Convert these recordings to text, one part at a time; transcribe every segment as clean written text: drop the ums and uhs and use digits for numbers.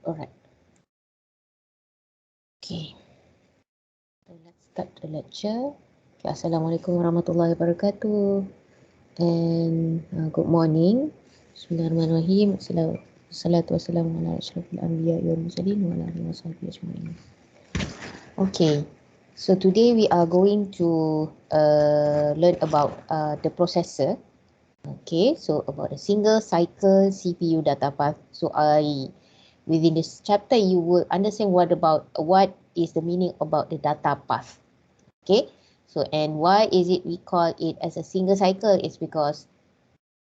Alright. Okay. So let's start the lecture. Okay, Assalamualaikum warahmatullahi wabarakatuh. And good morning. Bismillahirrahmanirrahim. Assalatu wassalamu ala asyrafil anbiya wal mursalin wa ala alihi washabbihi ajma'in. Okay. So today we are going to learn about the processor. Okay, so about a single cycle CPU data path. So within this chapter you will understand what is the meaning about the data path. Okay, so and why is it we call it as a single cycle? It's because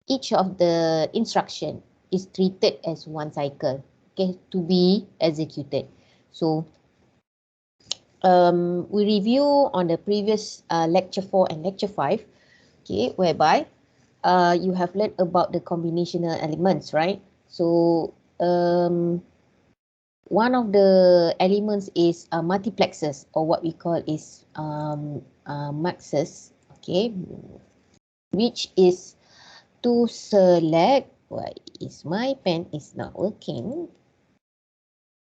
each of the instruction is treated as one cycle, okay, to be executed. So we review on the previous lecture 4 and lecture 5, okay, whereby you have learned about the combinational elements, right? So one of the elements is multiplexers, or what we call is muxes, okay, which is to select. Why is my pen is not working?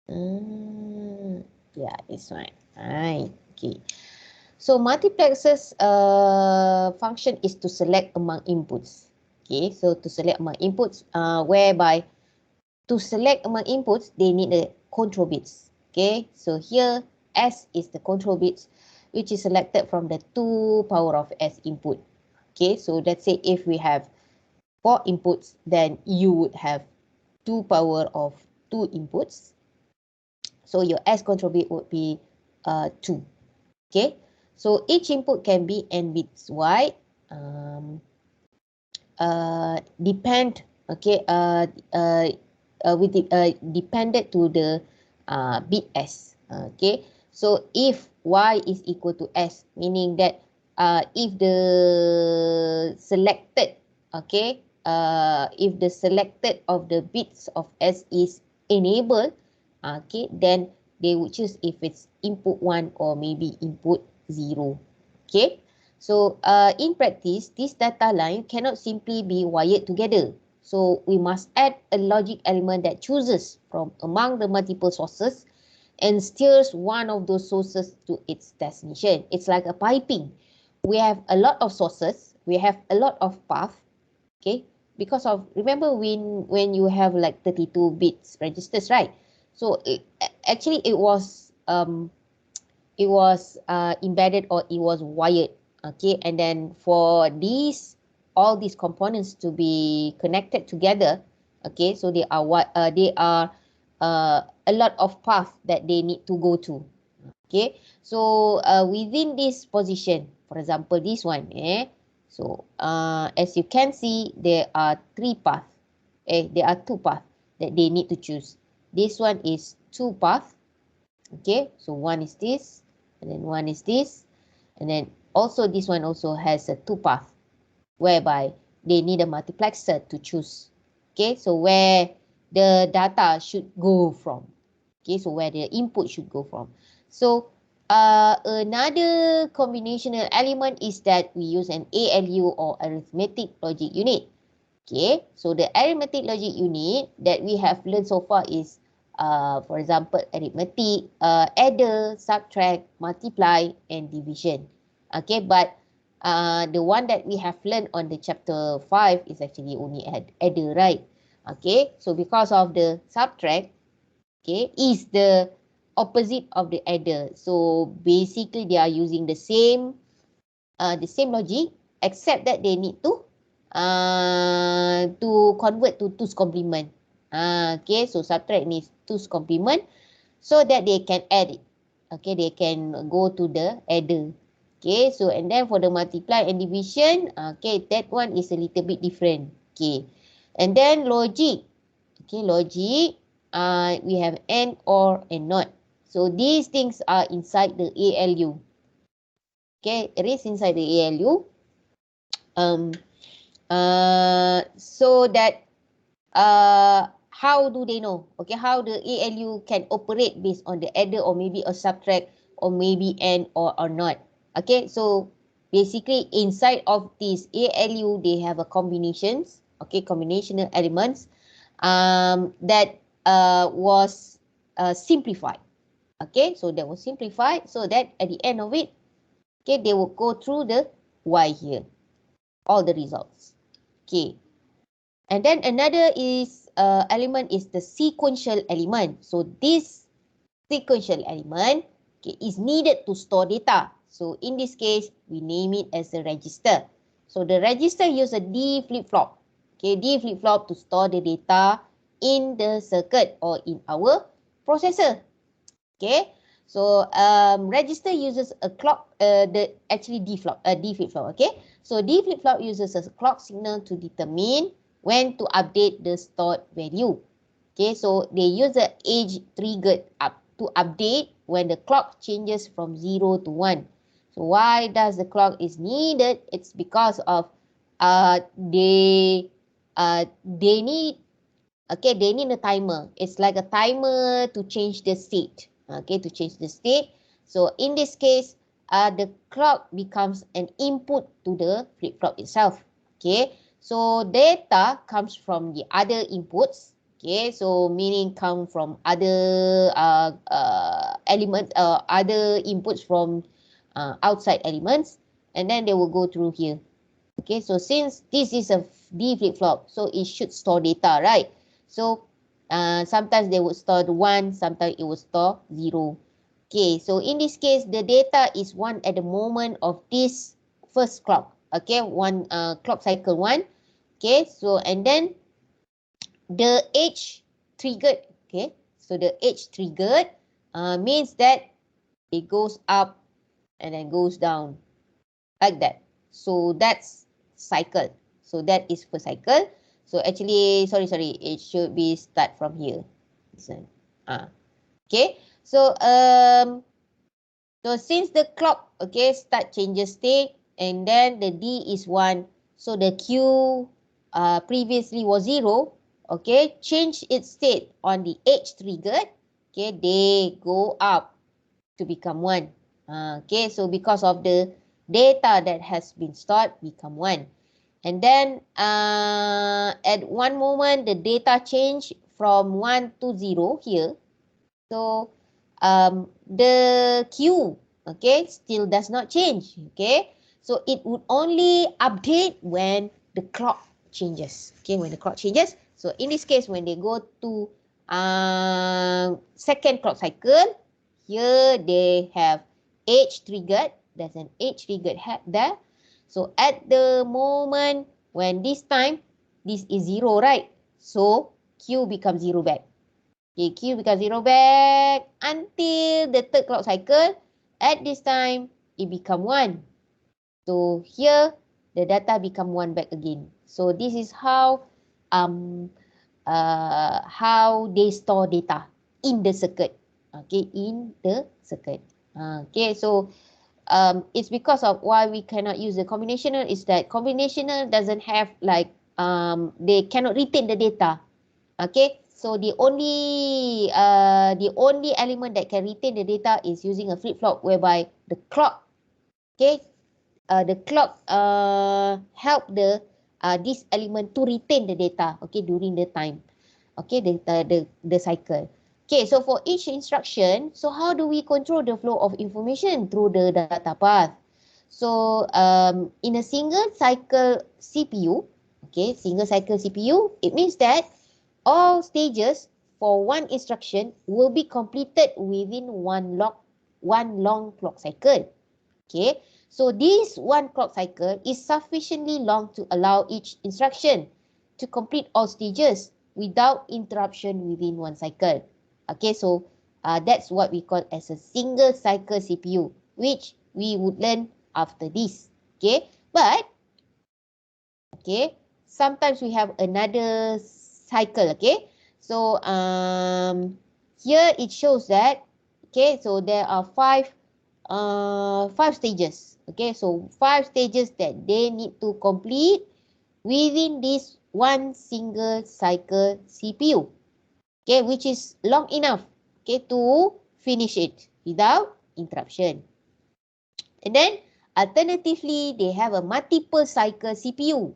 Yeah, it's fine. Right. Okay. So multiplexers function is to select among inputs. Okay, so to select among inputs, whereby to select among inputs, they need the control bits. Okay, so here S is the control bits, which is selected from the 2 power of S input. Okay, so let's say if we have 4 inputs, then you would have 2 power of 2 inputs. So your S control bit would be 2. Okay, so each input can be n bits wide. Depend, okay, depended to the bit S. Okay, so if Y is equal to S, meaning that if the selected, okay, if the selected of the bits of S is enabled, okay, then they would choose if it's input 1 or maybe input 0. Okay, so in practice, this data line cannot simply be wired together. So we must add a logic element that chooses from among the multiple sources and steers one of those sources to its destination. It's like a piping. We have a lot of sources, we have a lot of path, okay? Because of, remember when you have like 32 bits registers, right? So actually it was embedded, or it was wired, okay, and then for all these components to be connected together, okay, so they are a lot of paths that they need to go to, okay. So within this position, for example this one, so as you can see, there are 3 paths, there are 2 paths that they need to choose. This one is 2 paths, okay, so one is this, and then one is this, and then also this one also has a 2 path, whereby they need a multiplexer to choose, okay, so where the data should go from, okay, so where the input should go from. So another combinational element is that we use an ALU, or arithmetic logic unit. Okay, so the arithmetic logic unit that we have learned so far is for example, arithmetic, adder, subtract, multiply, and division. Okay, but the one that we have learned on the chapter 5 is actually only adder, right? Okay, so because of the subtract, okay, is the opposite of the adder. So basically they are using the same logic, except that they need to convert to 2's complement. Okay, so subtract needs 2's complement so that they can add it. Okay, they can go to the adder. Okay, so and then for the multiply and division, okay, that one is a little bit different. Okay, and then logic. Okay, logic, we have and, or, and not. So these things are inside the ALU. Okay, it is inside the ALU. So that how do they know? Okay, how the ALU can operate based on the adder or maybe a subtract or maybe and or not. Okay, so basically inside of this ALU, they have a combinations, okay, combinational elements that was simplified. Okay, so that was simplified so that at the end of it, okay, they will go through the Y here, all the results. Okay, and then another is element is the sequential element. So this sequential element, okay, is needed to store data. So in this case, we name it as a register. So the register use a D flip-flop. Okay, D flip-flop to store the data in the circuit or in our processor. Okay, so register uses a clock, D flip-flop. Okay, so D flip-flop uses a clock signal to determine when to update the stored value. Okay, so they use the age triggered up to update when the clock changes from 0 to 1. So why does the clock is needed? It's because of they need, okay, they need a timer. It's like a timer to change the state. Okay, to change the state. So in this case, the clock becomes an input to the flip-flop itself. Okay, so data comes from the other inputs. Okay, so meaning come from other elements, other inputs from outside elements, and then they will go through here. Okay, so since this is a D flip-flop, so it should store data, right? So sometimes they would store the 1, sometimes it would store 0. Okay, so in this case, the data is 1 at the moment of this first clock. Okay, one clock cycle 1. Okay, so and then the age triggered. Okay, so the age triggered means that it goes up and then goes down like that. So that's cycle. So that is per cycle. So actually, sorry, it should be start from here. Okay. So so since the clock, okay, start changes state, and then the D is 1, so the Q previously was 0, okay, change its state on the age triggered, okay, they go up to become 1. Okay, so because of the data that has been stored become 1. And then at one moment, the data change from 1 to 0 here. So the Q, okay, still does not change. Okay, so it would only update when the clock changes. Okay, when the clock changes. So in this case, when they go to second clock cycle, here they have age triggered. There's an age triggered there. So at the moment when this time, this is 0, right? So Q becomes 0 back. Okay, Q becomes 0 back until the third clock cycle. At this time, it become 1. So here, the data become 1 back again. So this is how they store data in the circuit. Okay, in the circuit. Okay, so it's because of why we cannot use the combinational is that combinational doesn't have like they cannot retain the data. Okay, so the only element that can retain the data is using a flip-flop whereby the clock, okay, the clock help the this element to retain the data, okay, during the time, okay, the cycle. Okay, so for each instruction, so how do we control the flow of information through the data path? So in a single cycle CPU, okay, single cycle CPU, it means that all stages for one instruction will be completed within one long clock cycle. Okay, so this one clock cycle is sufficiently long to allow each instruction to complete all stages without interruption within one cycle. Okay, so that's what we call as a single cycle CPU, which we would learn after this. Okay, but okay, sometimes we have another cycle. Okay, so here it shows that, okay, so there are five stages. Okay, so 5 stages that they need to complete within this one single cycle CPU. okay, which is long enough, okay, to finish it without interruption. And then alternatively, they have a multiple cycle CPU,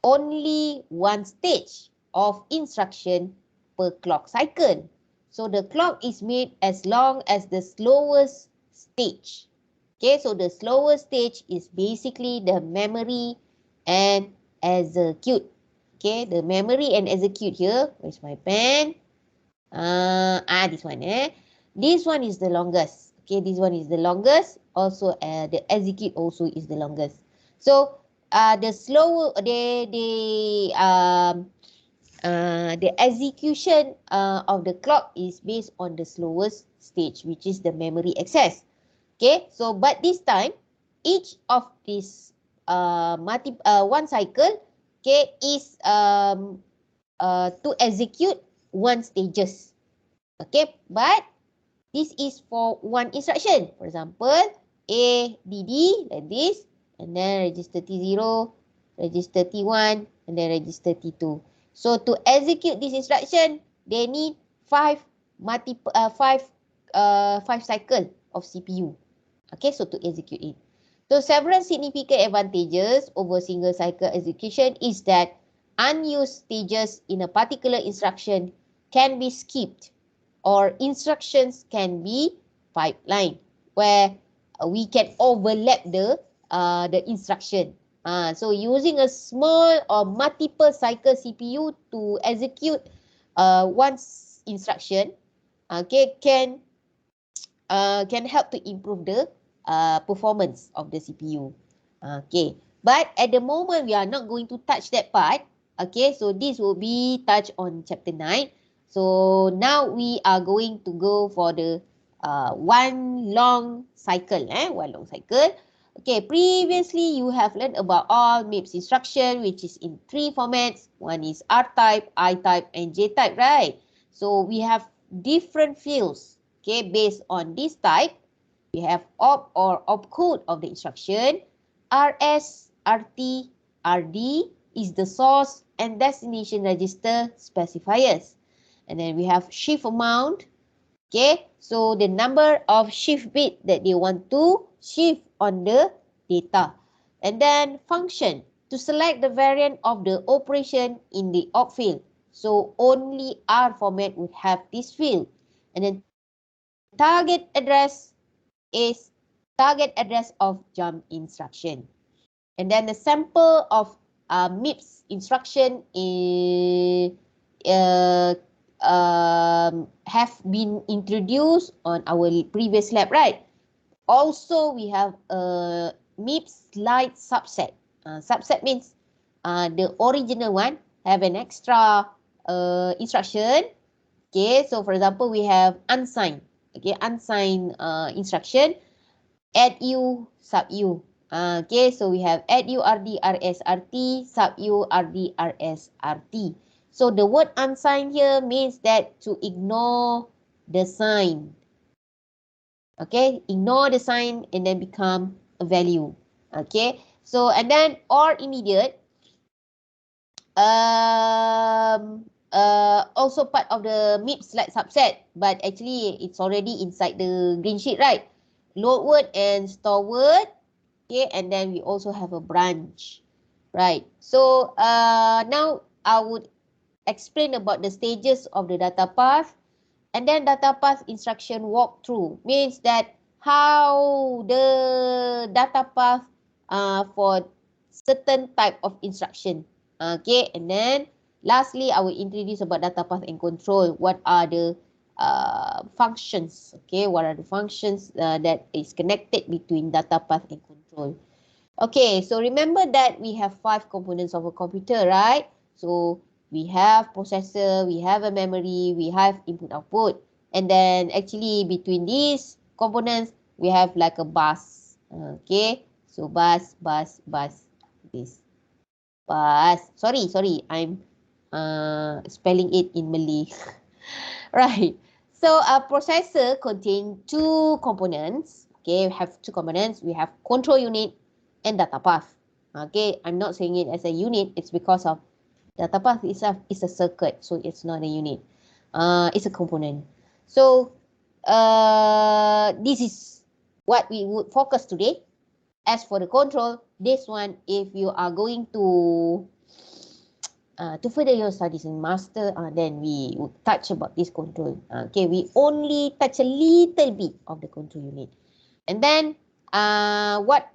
only one stage of instruction per clock cycle. So the clock is made as long as the slowest stage. Okay, so the slowest stage is basically the memory and execute. Okay, the memory and execute here. Where's my pen? This one, eh? This one is the longest. Okay, this one is the longest. Also, the execute also is the longest. So, the slow, the execution of the clock is based on the slowest stage, which is the memory access. Okay, so but this time, each of this one cycle, okay, is to execute one stages. Okay, but this is for one instruction. For example, ADD like this, and then register T0, register T1, and then register T2. So to execute this instruction, they need five cycle of CPU. Okay, so to execute it. So several significant advantages over single cycle execution is that unused stages in a particular instruction can be skipped, or instructions can be pipeline, where we can overlap the instruction. So using a small or multiple cycle CPU to execute one instruction, okay, can help to improve the performance of the CPU. Okay, but at the moment we are not going to touch that part. Okay, so this will be touched on chapter 9. So now we are going to go for the one long cycle. One long cycle. Okay, previously you have learned about all MIPS instruction, which is in three formats. One is R-type, I-type, and J-type, right? So we have different fields. Okay, based on this type, we have op or opcode of the instruction. RS, RT, RD is the source and destination register specifiers. And then we have shift amount. Okay, so the number of shift bit that they want to shift on the data. And then function, to select the variant of the operation in the op field. So only R format would have this field. And then target address is target address of jump instruction. And then the sample of MIPS instruction is, have been introduced on our previous lab, right? Also, we have a MIPS light subset. Subset means the original one have an extra instruction. Okay, so for example, we have unsigned. Okay, unsigned instruction. Add U, sub U. Okay, so we have add U, RD, RS, RT, sub U, RD, RS, RT. So the word unsigned here means that to ignore the sign. Okay, ignore the sign and then become a value. Okay, so and then or immediate. Also part of the MIPS like subset, but actually it's already inside the green sheet, right? Load word and store word. Okay, and then we also have a branch, right? So now I would explain about the stages of the data path, and then data path instruction walkthrough means that how the data path for certain type of instruction. Okay, and then lastly, I will introduce about data path and control. What are the functions? Okay, what are the functions that is connected between data path and control? Okay, so remember that we have 5 components of a computer, right? So we have processor, we have a memory, we have input output. And then actually between these components, we have like a bus. Okay, so bus, this. Bus. Sorry, I'm spelling it in Malay. Right. So a processor contains 2 components. Okay, we have 2 components. We have control unit and data path. Okay, I'm not saying it as a unit. It's because of data path itself is a circuit, so it's not a unit. It's a component. So this is what we would focus today. As for the control, this one, if you are going to further your studies in master, then we would touch about this control. Okay, we only touch a little bit of the control unit. And then what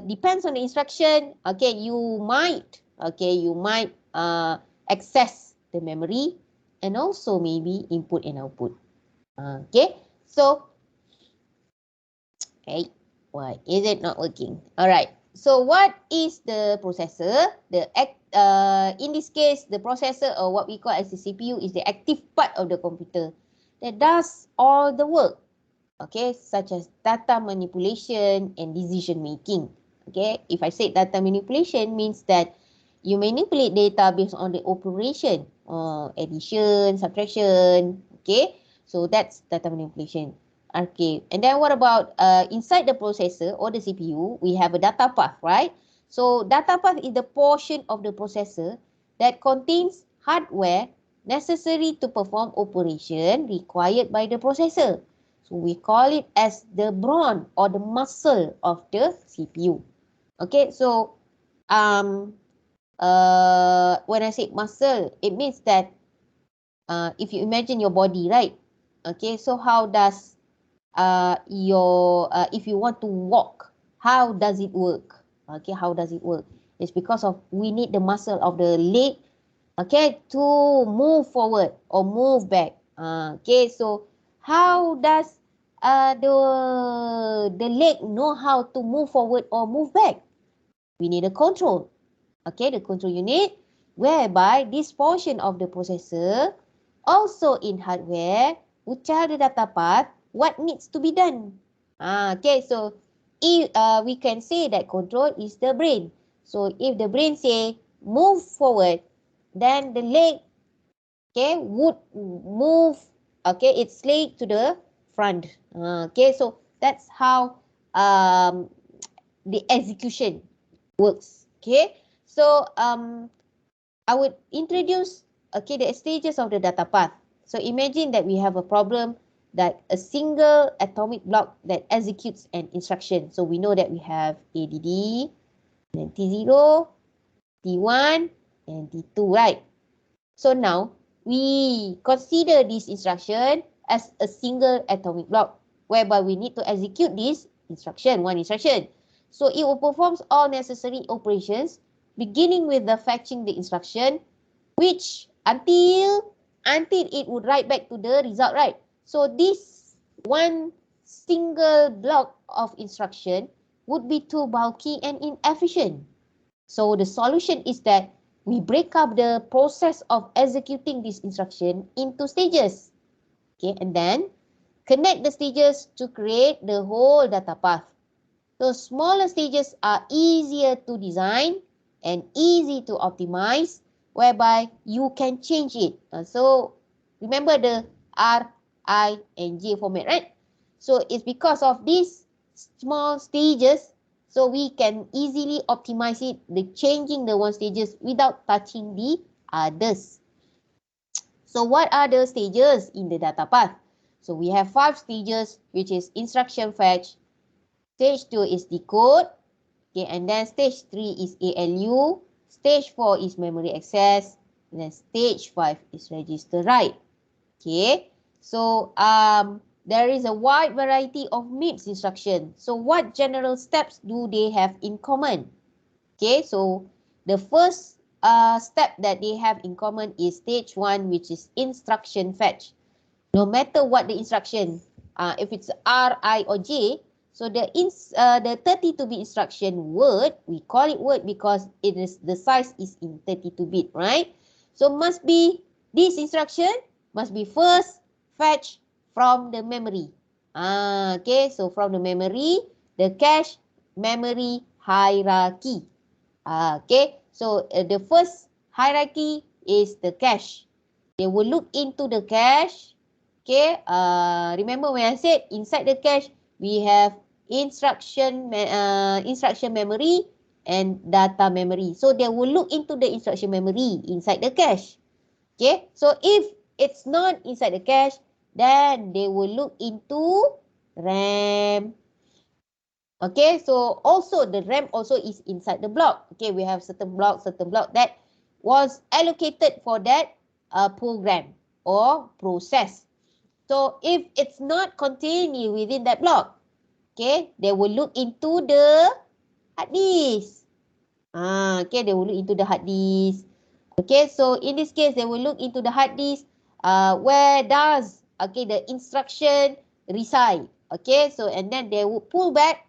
depends on the instruction, okay, you might access the memory and also maybe input and output. Okay, so okay, why is it not working? All right. So what is the processor? In this case, the processor, or what we call as the CPU, is the active part of the computer that does all the work. Okay, such as data manipulation and decision making. Okay, if I say data manipulation, means that you manipulate data based on the operation, addition, subtraction. Okay, so that's data manipulation. Okay, and then what about inside the processor or the CPU, we have a data path, right? So data path is the portion of the processor that contains hardware necessary to perform operation required by the processor. So we call it as the brawn or the muscle of the CPU. Okay, so when I say muscle, it means that if you imagine your body, right? Okay, so how does if you want to walk, how does it work? Okay, how does it work? It's because of we need the muscle of the leg, okay, to move forward or move back. Okay, so how does the leg know how to move forward or move back? We need a control. Okay, the control unit, whereby this portion of the processor also in hardware would tell the data path what needs to be done. Okay, so if we can say that control is the brain. So if the brain say move forward, then the leg, okay, would move, okay, its leg to the front. Okay, so that's how the execution works. Okay, so I would introduce, okay, the stages of the data path. So imagine that we have a problem that a single atomic block that executes an instruction. So we know that we have ADD, then T0, T1, and T2, right? So now we consider this instruction as a single atomic block, whereby we need to execute this instruction, one instruction. So it will perform all necessary operations, beginning with the fetching the instruction, which until it would write back to the result, right? So this one single block of instruction would be too bulky and inefficient. So the solution is that we break up the process of executing this instruction into stages. Okay, and then connect the stages to create the whole data path. So smaller stages are easier to design and easy to optimize, whereby you can change it. So remember the R, I, and J format, right? So it's because of these small stages, so we can easily optimize it, the changing the one stages without touching the others. So what are the stages in the data path? So we have 5 stages, which is instruction fetch. Stage 2 is decode. Okay, and then stage 3 is ALU. Stage 4 is memory access. And then stage 5 is register write. Okay, so there is a wide variety of MIPS instruction. So what general steps do they have in common? Okay, so the first step that they have in common is stage 1, which is instruction fetch. No matter what the instruction, if it's R, I, or J, so the 32-bit instruction word, we call it word because it is the size is in 32-bit, right? So must be this instruction must be first fetch from the memory. Okay, so from the memory, the cache memory hierarchy. Okay, so the first hierarchy is the cache. They will look into the cache. Okay, remember when I said inside the cache, we have instruction memory and data memory. So they will look into the instruction memory inside the cache. Okay, so if it's not inside the cache, then they will look into RAM. Okay, so also the RAM also is inside the block. Okay, we have certain block that was allocated for that program or process. So if it's not contained within that block, okay, they will look into the hard disk. Okay, they will look into the hard disk. Okay, so in this case, they will look into the hard disk. Where does the instruction reside? Okay, so and then they will pull back,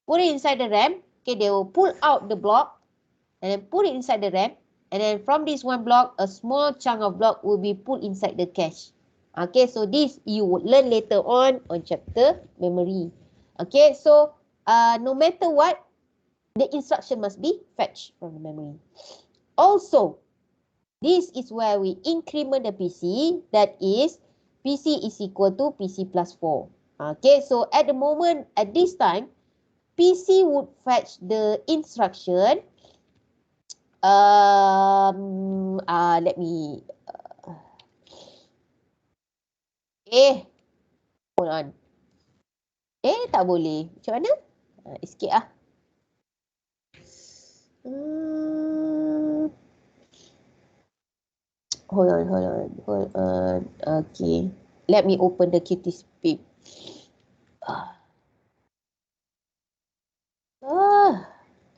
put it inside the RAM. Okay, they will pull out the block and then put it inside the RAM. And then from this one block, a small chunk of block will be put inside the cache. Okay, so this you would learn later on chapter memory. Okay, so no matter what, the instruction must be fetched from the memory. Also, this is where we increment the PC. That is, PC is equal to PC plus 4. Okay, so at the moment, at this time, PC would fetch the instruction. Let me. Hold on. Tak boleh. Macam mana? Sikit lah. Hold on. Okay. Let me open the QtSpim.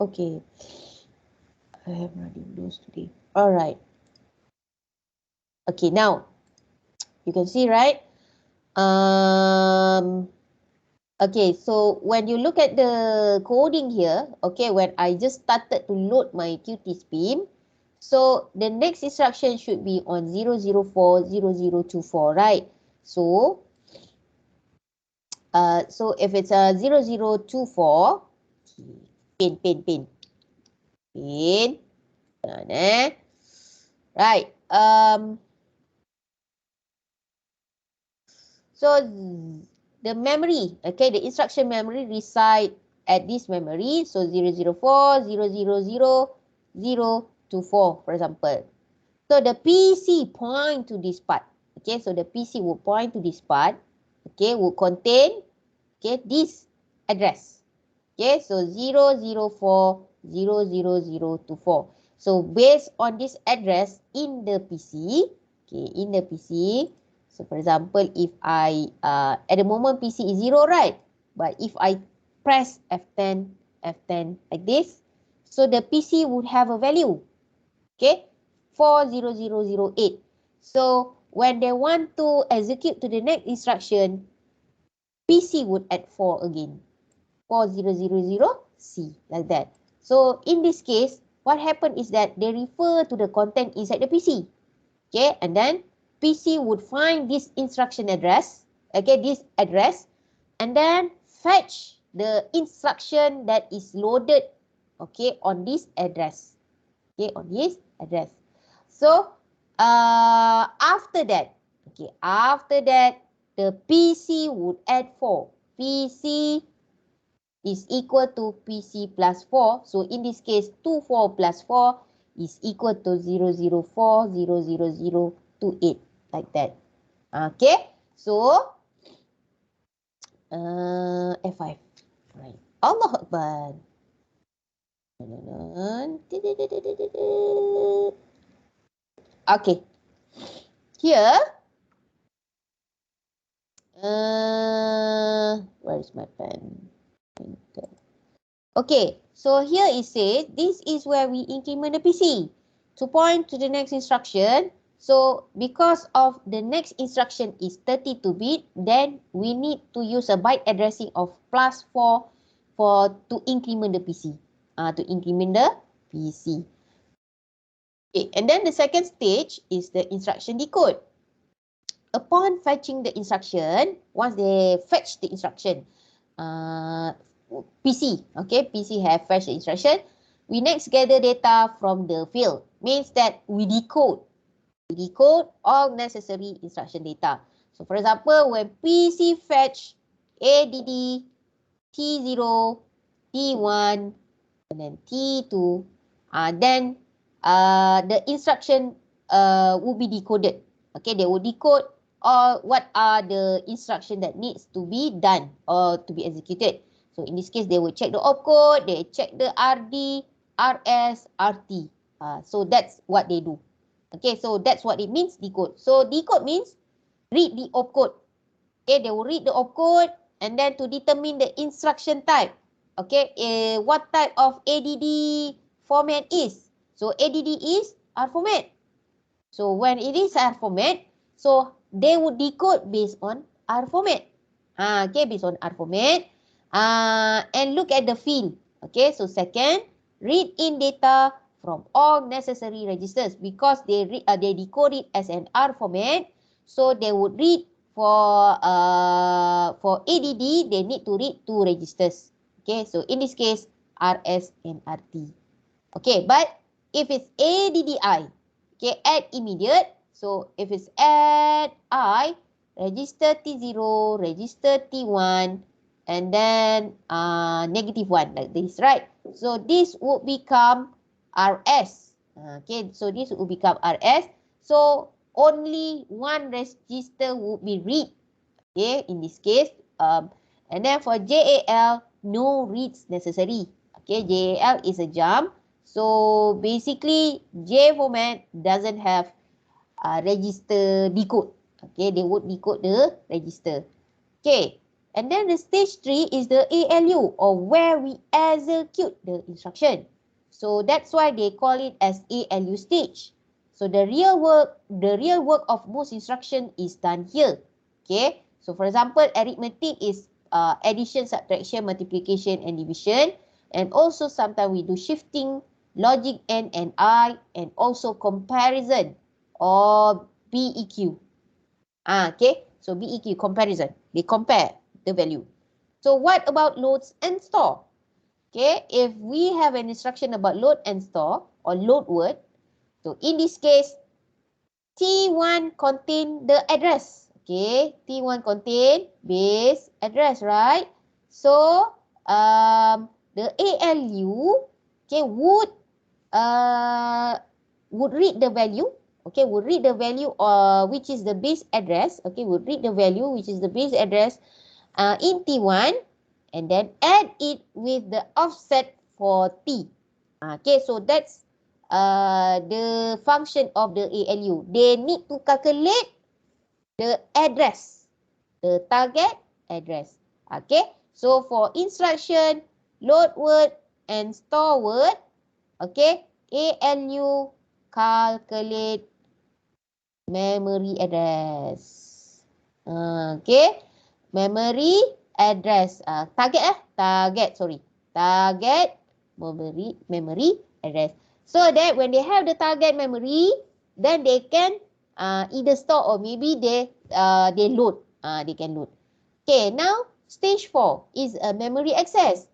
Okay. I have running those today. Alright. Okay, now you can see, right? Okay, so when you look at the coding here, okay, when I just started to load my QtSpim, so the next instruction should be on 0040024, right? So if it's a 0024, pin. Right. So the memory, okay, the instruction memory reside at this memory. So 004, 000, for example. So the PC point to this part. Okay, so the PC will point to this part. Okay, will contain this address. Okay, so 004, 00024. So based on this address in the PC, so for example, if I, at the moment PC is 0, right? But if I press F10 like this, so the PC would have a value, okay, 40008. So when they want to execute to the next instruction, PC would add 4 again. 4000C, like that. So in this case, what happened is that they refer to the content inside the PC. Okay, and then PC would find this instruction address, okay, this address, and then fetch the instruction that is loaded, okay, on this address. Okay, on this address. So after that, the PC would add 4. PC is equal to PC plus 4. So in this case, 24 plus 4 is equal to 004, 00028, like that. Okay, so F5. Right. Allah Akbar. Okay. Here, where is my pen? Okay, so here it says this is where we increment the PC to point to the next instruction. So because of the next instruction is 32-bit, then we need to use a byte addressing of +4 to increment the PC. Okay, and then the second stage is the instruction decode. Upon fetching the instruction, once they fetch the instruction, PC have fetched the instruction. We next gather data from the field. Means that we decode all necessary instruction data. So for example, when PC fetch ADD T0, T1, and then T2, then the instruction will be decoded. Okay, they would decode or what are the instruction that needs to be done or to be executed. So in this case, they will check the opcode, they check the RD, RS, RT. So that's what they do. Okay, so that's what it means, decode. So decode means read the opcode. Okay, they will read the opcode and then to determine the instruction type. Okay, what type of ADD format is. So ADD is R format. So when it is R format, so they would decode based on R format. Okay, based on R format. And look at the field. Okay, so second, read in data from all necessary registers because they decode it as an R format. So they would read for ADD, they need to read two registers. Okay, so in this case, RS and RT. Okay, but if it's ADDI, okay, add immediate. So if it's add I, register T0, register T1, and then -1 like this, right? So this would become RS. Okay, so this would become RS. So only one register would be read. Okay, in this case, and then for JAL, no reads necessary. Okay, JAL is a jump. So basically, J format doesn't have register decode. Okay, they would decode the register. Okay, and then the stage 3 is the ALU or where we execute the instruction. So that's why they call it as ALU stage. So the real work of most instruction is done here. Okay, so for example, arithmetic is addition, subtraction, multiplication, and division. And also sometimes we do shifting, logic N and I, and also comparison or BEQ. Okay, so BEQ, comparison. They compare the value. So what about loads and store? Okay, if we have an instruction about load and store or load word, so in this case, T1 contain the address. Okay, T1 contain base address, right? So the ALU, okay, would read the value. Okay, would read the value which is the base address. Okay, would read the value which is the base address in T1 and then add it with the offset for T. Okay, so that's the function of the ALU. They need to calculate the address, the target address. Okay, so for instruction, load word and store word, okay, ALU calculate memory address. Okay, memory address. Target memory address. So that when they have the target memory, then they can either store or maybe they load. They can load. Okay, now stage 4 is a memory access.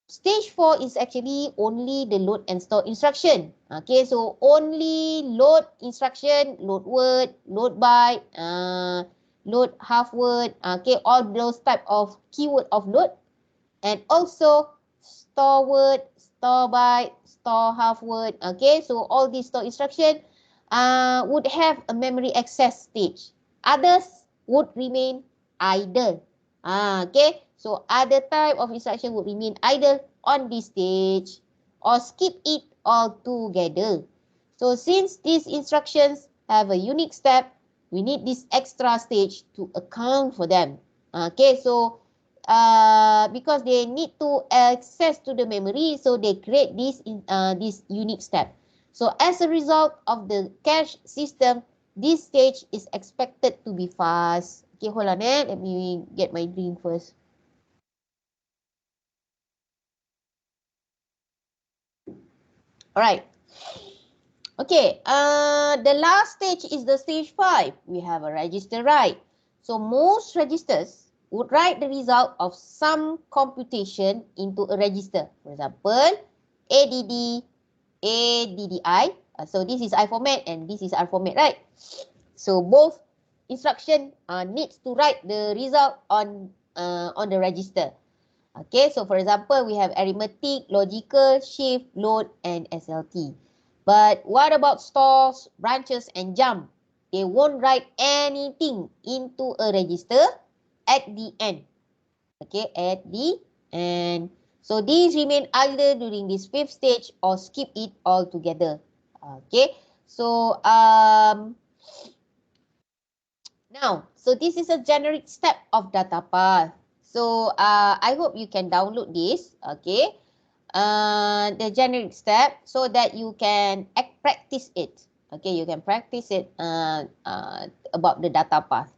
Stage 4 is actually only the load and store instruction. Okay, so only load instruction, load word, load byte, load half word, okay, all those type of keyword of load. And also store word, store byte, store half word. Okay, so all these store instruction would have a memory access stage. Others would remain idle. Okay, so other type of instruction would remain idle on this stage or skip it altogether. So since these instructions have a unique step, we need this extra stage to account for them. Okay, so because they need to access to the memory, so they create this unique step. So as a result of the cache system, this stage is expected to be fast. Okay, hold on, let me get my drink first. All right. Okay, the last stage is the stage 5. We have a register write. So most registers would write the result of some computation into a register. For example, ADD, ADDI. So this is I format and this is R format, right? So both instruction needs to write the result on the register. Okay, so for example, we have arithmetic, logical, shift, load, and SLT. But what about stores, branches, and jump? they won't write anything into a register at the end. Okay, at the end. So these remain either during this fifth stage or skip it altogether. Okay, so now, so this is a generic step of data path. So I hope you can download this. Okay, the generic step so that you can practice it. Okay, you can practice it about the data path.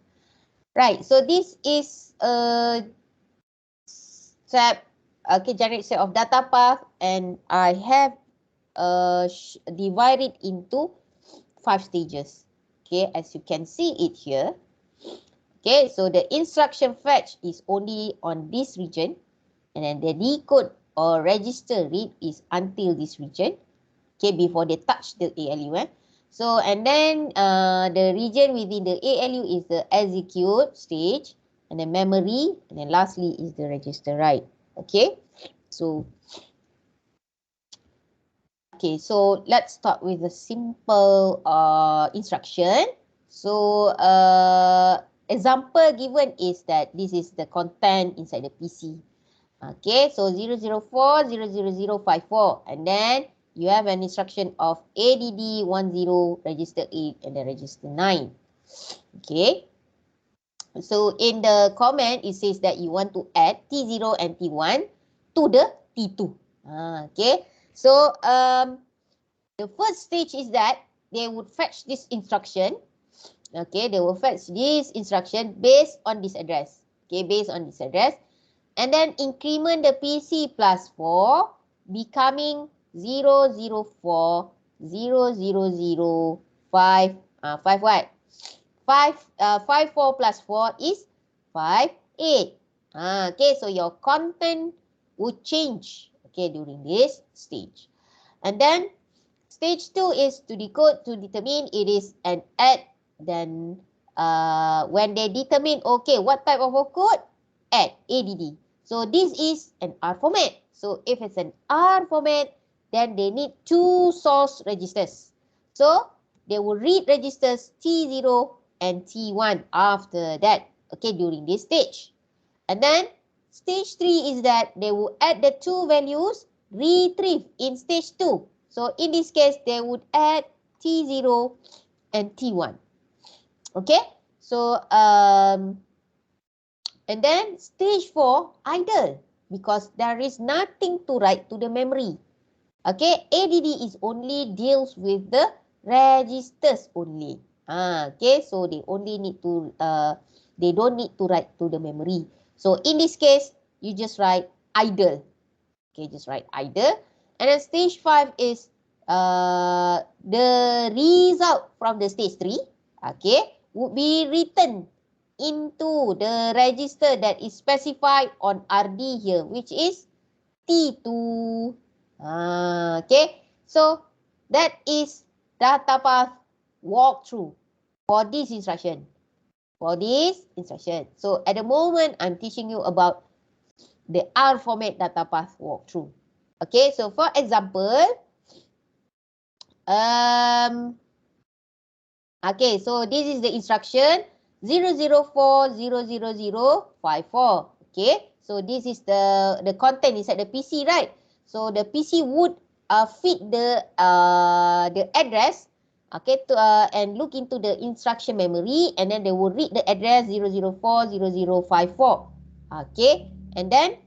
Right, so this is a step, okay, generic set of data path, and I have divided into 5 stages. Okay, as you can see it here. Okay, so the instruction fetch is only on this region, and then the decode or register read is until this region. Okay, before they touch the ALU. So, and then the region within the ALU is the execute stage, and then memory, and then lastly is the register write. Okay, so let's start with a simple instruction. So example given is that this is the content inside the PC. Okay, so 004, 00054, and then you have an instruction of ADD10 register 8 and then register 9. Okay, so in the comment it says that you want to add T0 and T1 to the T2. Okay, so the first stage is that they would fetch this instruction. Okay, they will fetch this instruction based on this address. Okay, based on this address. And then increment the PC plus 4 becoming 004, 0005, 5 what? 4 plus 4 is 58. Okay, so your content would change, okay, during this stage. And then stage 2 is to decode to determine it is an add. Then when they determine, okay, what type of code? Add, ADD. So this is an R format. So if it's an R format, then they need 2 source registers. So they will read registers T0 and T1 after that, okay, during this stage. And then stage 3 is that they will add the 2 values, retrieve in stage 2. So in this case, they would add T0 and T1. Okay, so and then stage 4, idle, because there is nothing to write to the memory. Okay, ADD is only deals with the registers only. Okay, so they only need to, they don't need to write to the memory. So in this case, you just write idle. Okay, just write idle. And then stage 5 is the result from the stage 3, okay, would be written into the register that is specified on RD here, which is T2. Okay, so that is data path walkthrough for this instruction. So at the moment, I'm teaching you about the R format data path walkthrough. Okay, so for example, okay, so this is the instruction 0040054. Okay, so this is the content inside the PC, right? So the PC would feed the address, okay, to and look into the instruction memory, and then they will read the address 0040054. Okay, and then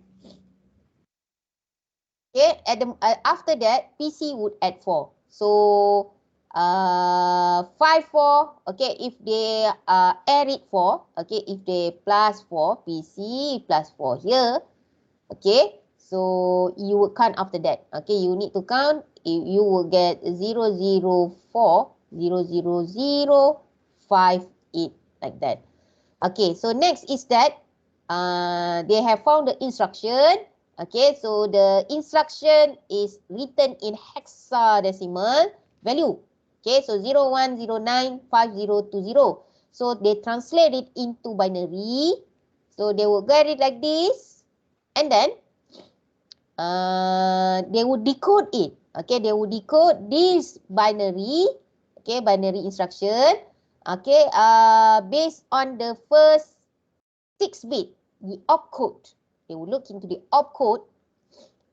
okay, at the after that PC would add 4. So 54, okay, if they add it 4, okay, if they plus 4, PC plus 4 here, okay, so you will count after that. Okay, you need to count, you will get 004 00058 like that. Okay, so next is that they have found the instruction. Okay, so the instruction is written in hexadecimal value. Okay, so 01095020. So they translate it into binary. So they will get it like this. And then they will decode it. Okay, they will decode this binary. Okay, binary instruction Okay, based on the first 6 bit, the opcode. They will look into the opcode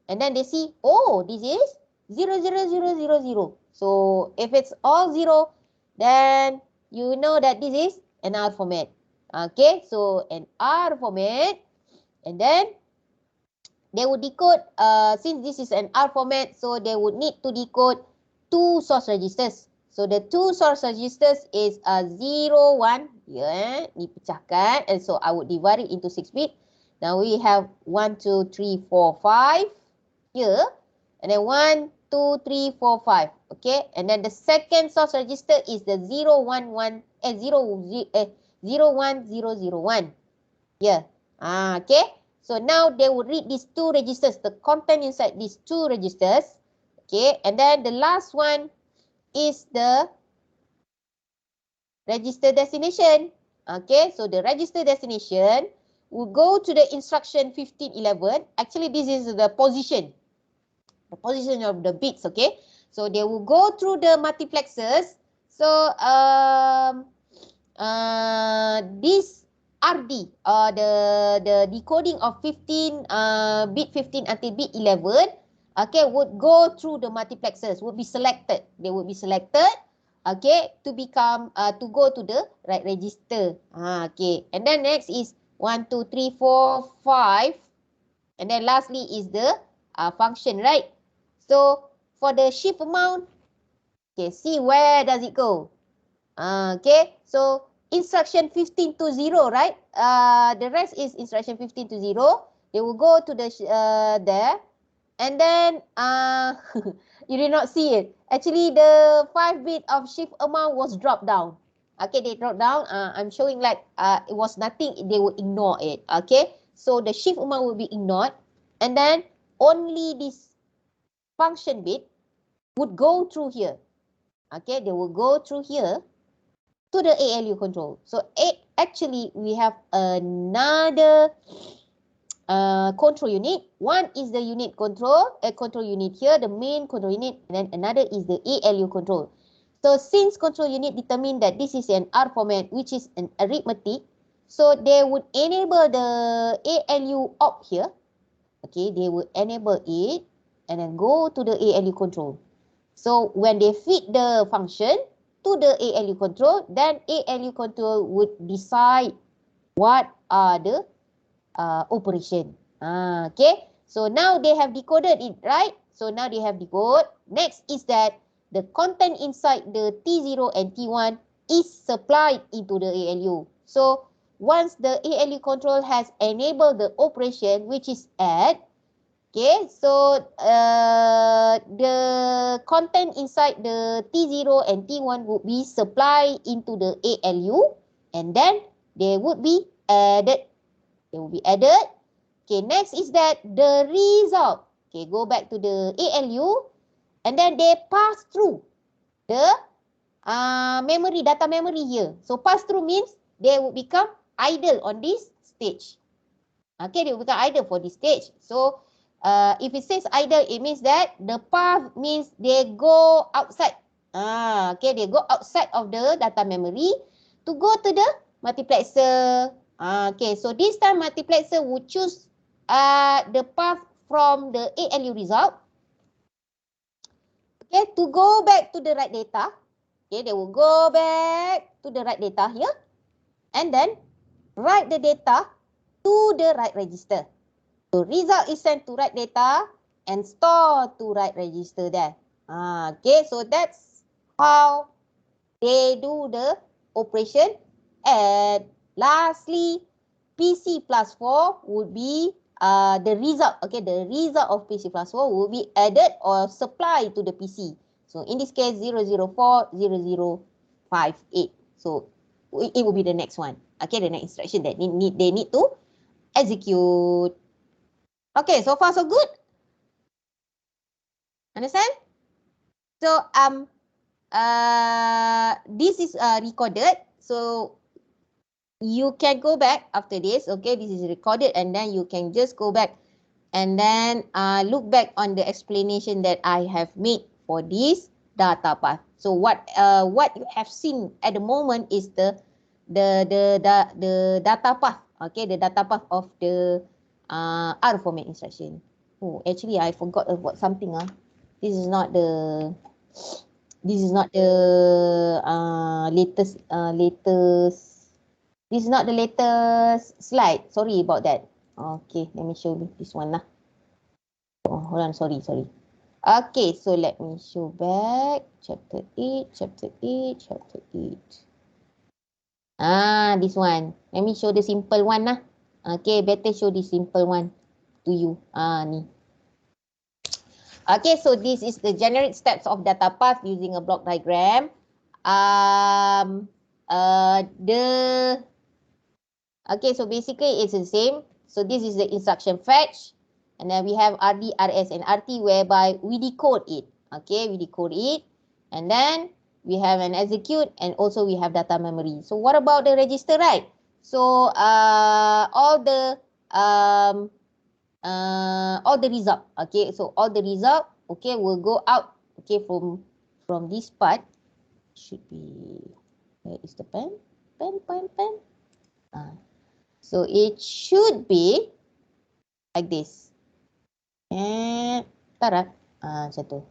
and then they see, oh, this is 00000. So if it's all 0, then you know that this is an R format. Okay, so an R format, and then they would decode, since this is an R format, so they would need to decode 2 source registers. So the 2 source registers is 0, 1, yeah, dipecahkan, and so I would divide it into 6 bit. Now we have 1, 2, 3, 4, 5 here, and then 1, 2, 3, 4, 5. Okay, and then the second source register is the 0, 1, 1, 0, 1, 0, 0, 1. Yeah. Okay. So now they will read these 2 registers, the content inside these 2 registers. Okay, and then the last one is the register destination. Okay, so the register destination will go to the instruction 1511. Actually, this is the position of the bits. Okay, so they will go through the multiplexers. So this RD, the decoding of 15 bit 15 until bit 11, okay, would go through the multiplexers, would be selected. They would be selected, okay, to become to go to the right register. Okay, and then next is 1, 2, 3, 4, 5, and then lastly is the function, right? So for the shift amount, okay, see where does it go? Okay, so instruction 15 to 0, right? The rest is instruction 15 to 0. They will go to the there, and then you did not see it. Actually, the 5 bit of shift amount was dropped down. Okay, they dropped down. I'm showing like it was nothing. They will ignore it. Okay, so the shift amount will be ignored, and then only this function bit would go through here. Okay, they will go through here to the ALU control. So actually we have another control unit. One is the unit control, a control unit here, the main control unit, and then another is the ALU control. So since control unit determined that this is an R format, which is an arithmetic, so they would enable the ALU op here. Okay, they will enable it and then go to the ALU control. So when they feed the function to the ALU control, then ALU control would decide what are the operation. Okay, so now they have decoded it, right? So now they have decoded. Next is that the content inside the T0 and T1 is supplied into the ALU. So once the ALU control has enabled the operation, which is add, okay, so the content inside the T0 and T1 would be supplied into the ALU, and then they would be added. They will be added. Okay, next is that the result. Okay, go back to the ALU, and then they pass through the memory, data memory here. So pass through means they will become idle on this stage. Okay, they will become idle for this stage. So if it says idle, it means that the path means they go outside. Okay, they go outside of the data memory to go to the multiplexer. Okay, so this time multiplexer would choose the path from the ALU result. Okay, to go back to the right data. Okay, they will go back to the right data here, and then write the data to the right register. So result is sent to right data and store to right register there. Okay, so that's how they do the operation. And lastly, PC plus 4 would be the result. Okay, the result of PC plus 4 will be added or supplied to the PC. So in this case, 004, 0058. So it will be the next one. Okay, the next instruction that they need to execute. Okay, so far so good. Understand? So this is recorded. So you can go back after this. Okay, this is recorded, and then you can just go back and then look back on the explanation that I have made for this data path. So what you have seen at the moment is the data path. Okay, the data path of the R format instruction. Oh, actually I forgot about something. This is not the latest. This is not the latest slide. Sorry about that. Okay, let me show you this one lah. Oh, hold on, sorry. Okay, so let me show back. Chapter 8. This one. Let me show the simple one lah. Okay, better show the simple one to you. Ni. Okay, so this is the generic steps of data path using a block diagram. Okay, so basically it's the same. So this is the instruction fetch. And then we have RD, RS, and RT whereby we decode it. Okay, we decode it. And then we have an execute and also we have data memory. So what about the register, right? So all the result. Okay, so all the result, okay, will go out, okay, from this part. Should be, where is the pen? Pen. So it should be like this. And tarat, macam tu.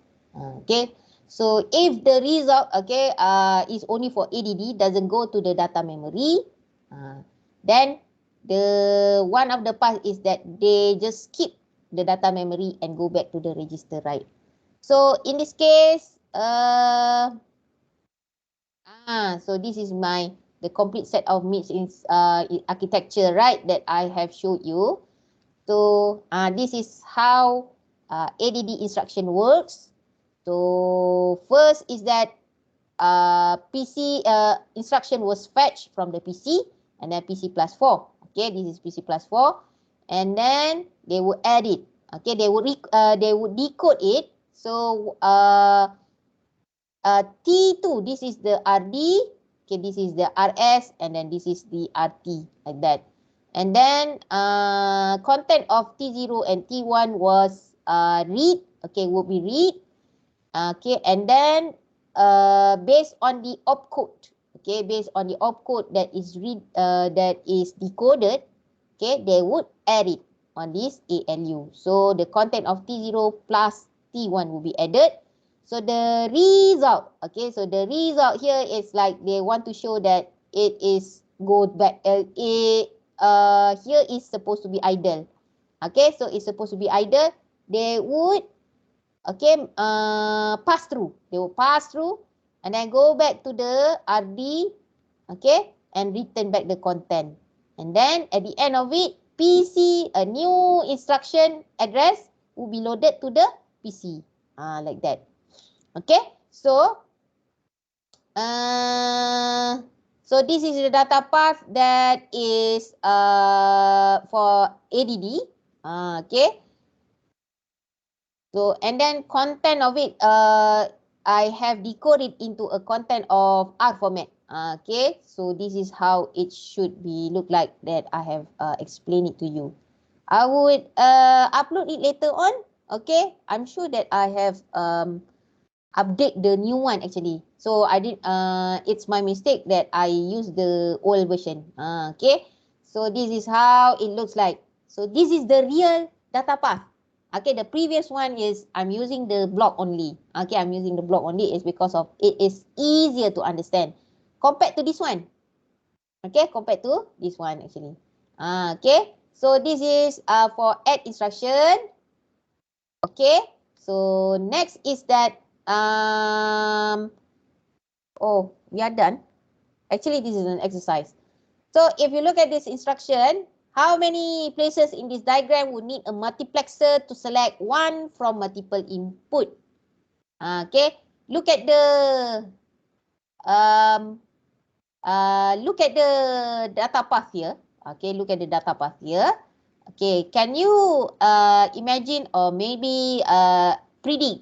Okay, so if the result, okay, is only for ADD, doesn't go to the data memory, then the one of the path is that they just skip the data memory and go back to the register, right? So in this case, so this is the complete set of MIPS in architecture, right, that I have showed you. So this is how ADD instruction works. So first is that PC instruction was fetched from the PC and then PC plus 4. Okay, this is PC plus 4. And then they will add it. Okay, they would decode it. So T2, this is the RD. Okay, this is the RS and then this is the RT, like that. And then content of T0 and T1 was read. Okay, will be read. Okay, and then based on the opcode. Okay, based on the opcode that is decoded. Okay, they would add it on this ALU. So the content of T0 plus T1 will be added. So the result. Okay, so the result here is like they want to show that it is go back. Here is supposed to be idle. Okay, so it's supposed to be idle. They would, okay, pass through. They will pass through and then go back to the RD, okay, and return back the content. And then at the end of it, PC, a new instruction address will be loaded to the PC. Like that. Okay, so so this is the data path that is for ADD. Okay. So and then content of it, I have decoded into a content of R format. Okay. So this is how it should be look like that I have explained it to you. I would upload it later on. Okay. I'm sure that I have update the new one actually. So I did it's my mistake that I used the old version. Okay, so this is how it looks like. So this is the real data path. Okay, the previous one is I'm using the block only. Okay, I'm using the block only is because of it is easier to understand compared to this one. Okay, compared to this one actually. Okay, so this is for add instruction. Okay, so next is that we are done. Actually, this is an exercise. So if you look at this instruction, how many places in this diagram would need a multiplexer to select one from multiple input? Okay, look at the data path here. Okay, look at the data path here. Okay, can you imagine or maybe predict?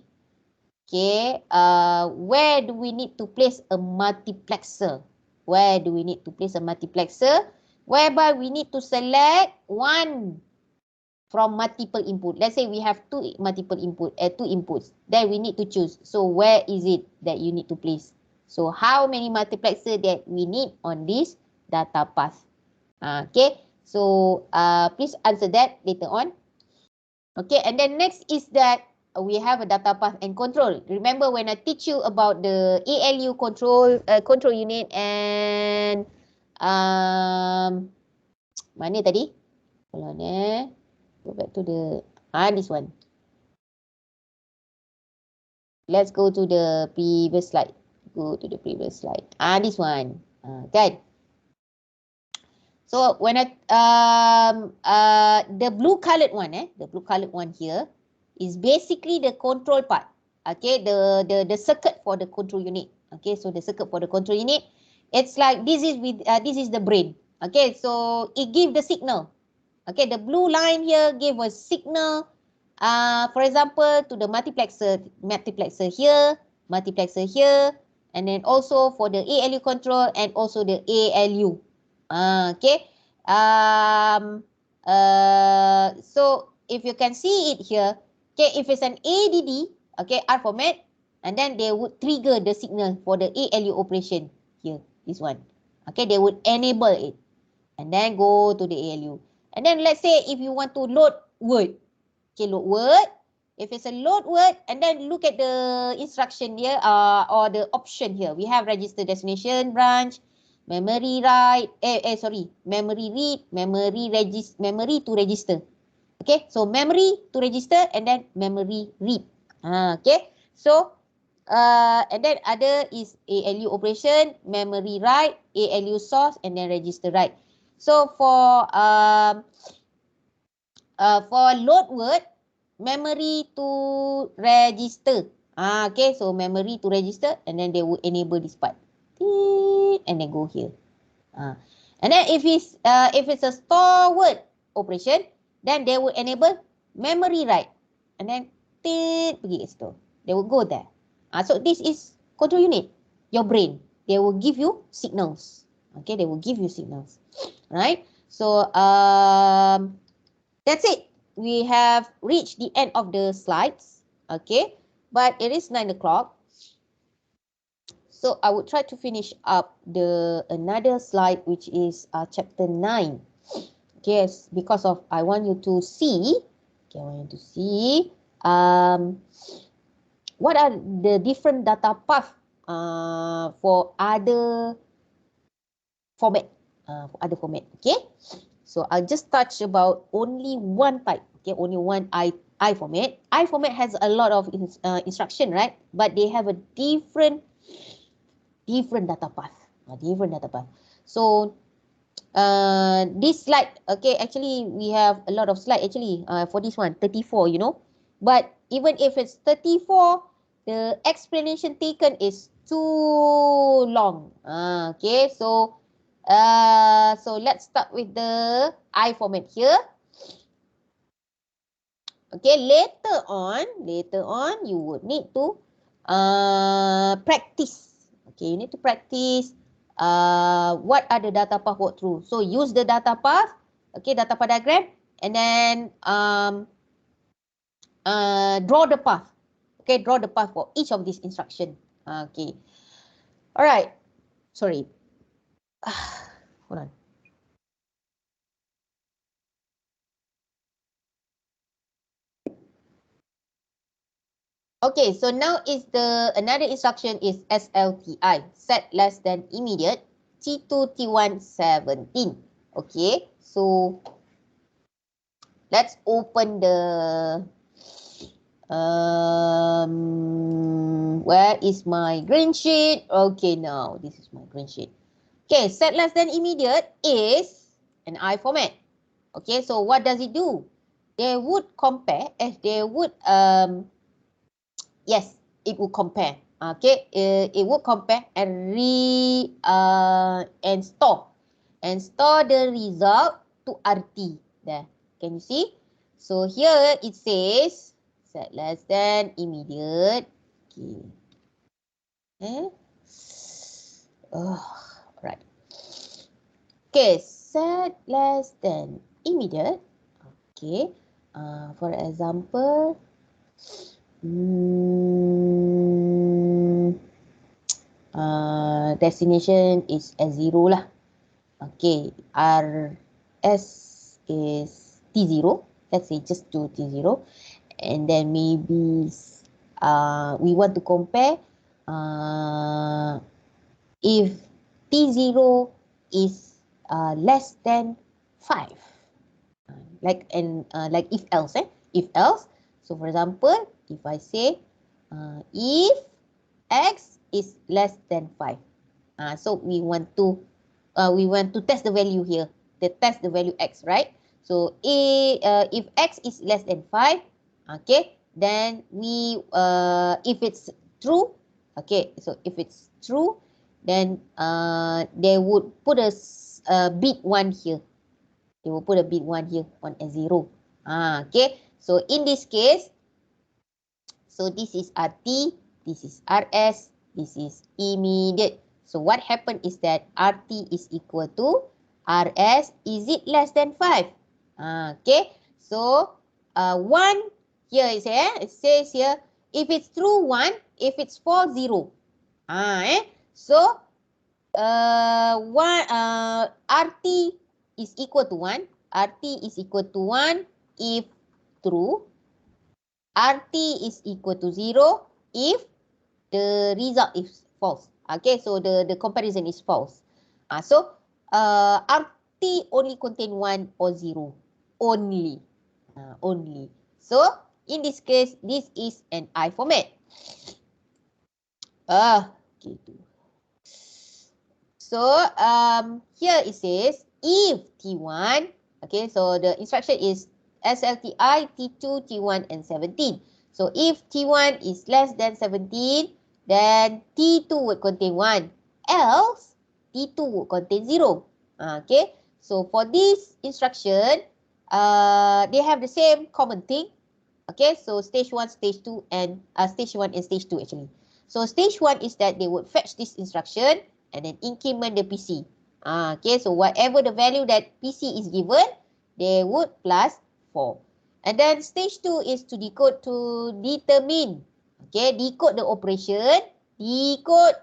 Okay, where do we need to place a multiplexer? Where do we need to place a multiplexer? Whereby we need to select one from multiple input. Let's say we have two inputs. Then we need to choose. So where is it that you need to place? So how many multiplexer that we need on this data path? Okay. So please answer that later on. Okay. And then next is that we have a data path and control. Remember when I teach you about the ALU control unit and mana tadi? Hold on. Go back to the this one. Let's go to the previous slide. Go to the previous slide. This one. Kan? So when the blue colored one, the blue colored one here is basically the control part. Okay, the circuit for the control unit. Okay, so the circuit for the control unit, it's like this is the brain. Okay, so it gives the signal. Okay, the blue line here gave a signal. For example, to the multiplexer here, and then also for the ALU control and also the ALU. Okay. So if you can see it here, okay, if it's an ADD, okay, R format, and then they would trigger the signal for the ALU operation here, this one. Okay, they would enable it, and then go to the ALU. And then let's say if you want to load word, okay, load word. If it's a load word, and then look at the instruction here, or the option here. We have register destination branch, memory write, memory read, memory to register. Okay, so memory to register and then memory read. Okay, so and then other is ALU operation, memory write, ALU source, and then register write. So for load word, memory to register. Okay, so memory to register, and then they will enable this part, and then go here. And then if it's a store word operation, then they will enable memory write, and then pergi ke situ. They will go there. So this is control unit, your brain. They will give you signals. Okay, they will give you signals, right? So that's it. We have reached the end of the slides. Okay, but it is 9 o'clock. So I would try to finish up another slide, which is chapter 9. Okay, because of I want you to see. Okay, I want you to see what are the different data path for other format. Okay, so I'll just touch about only one type. Okay, only one I format. I format has a lot of instruction, right? But they have a different data path. So this slide, okay, actually we have a lot of slide actually for this one, 34, you know. But even if it's 34, the explanation taken is too long. Okay, so let's start with the I format here. Okay, later on you would need to practice. Okay, you need to practice what are the data path walk through. So use the data path, okay, data path diagram, and then draw the path. Okay, draw the path for each of these instruction. Okay, all right. Sorry. Hold on. Okay, so now is another instruction is SLTI, set less than immediate, T2, T1, 17. Okay, so let's open the where is my green sheet? Okay, now this is my green sheet. Okay, set less than immediate is an I format. Okay, so what does it do? They would compare, yes, it will compare. Okay, it will compare and store the result to RT. There, can you see? So here it says set less than immediate. Okay. Right. Okay, set less than immediate. Okay. For example, destination is S0 lah. Okay, RS is T0. Let's say just do T0. And then maybe we want to compare if T0 is less than 5. Like if else, if else. So for example, if I say if X is less than 5. So we want to test the value here. Test the value X, right? So if X is less than 5, okay, then if it's true, okay, so if it's true, then they would put a bit 1 here. They will put a bit 1 here on S0. Okay, so in this case, so this is RT, this is RS, this is immediate. So what happened is that RT is equal to RS. Is it less than 5? Okay, so 1 here is here. It says here, if it's true 1, if it's false 0. So RT is equal to 1. RT is equal to 1 if true. RT is equal to 0 if the result is false. Okay, so the comparison is false. So RT only contain 1 or 0. Only. Only. So in this case, this is an I format. Okay. So here it says if T1, okay, so the instruction is SLTI, T2, T1, and 17. So if T1 is less than 17, then T2 would contain 1. Else, T2 would contain 0. Okay, so for this instruction, they have the same common thing. Okay, so stage 1, stage 2, and stage 1 and stage 2 actually. So stage 1 is that they would fetch this instruction and then increment the PC. Okay, so whatever the value that PC is given, they would plus 4. And then stage 2 is to decode to determine. Okay, decode the operation, decode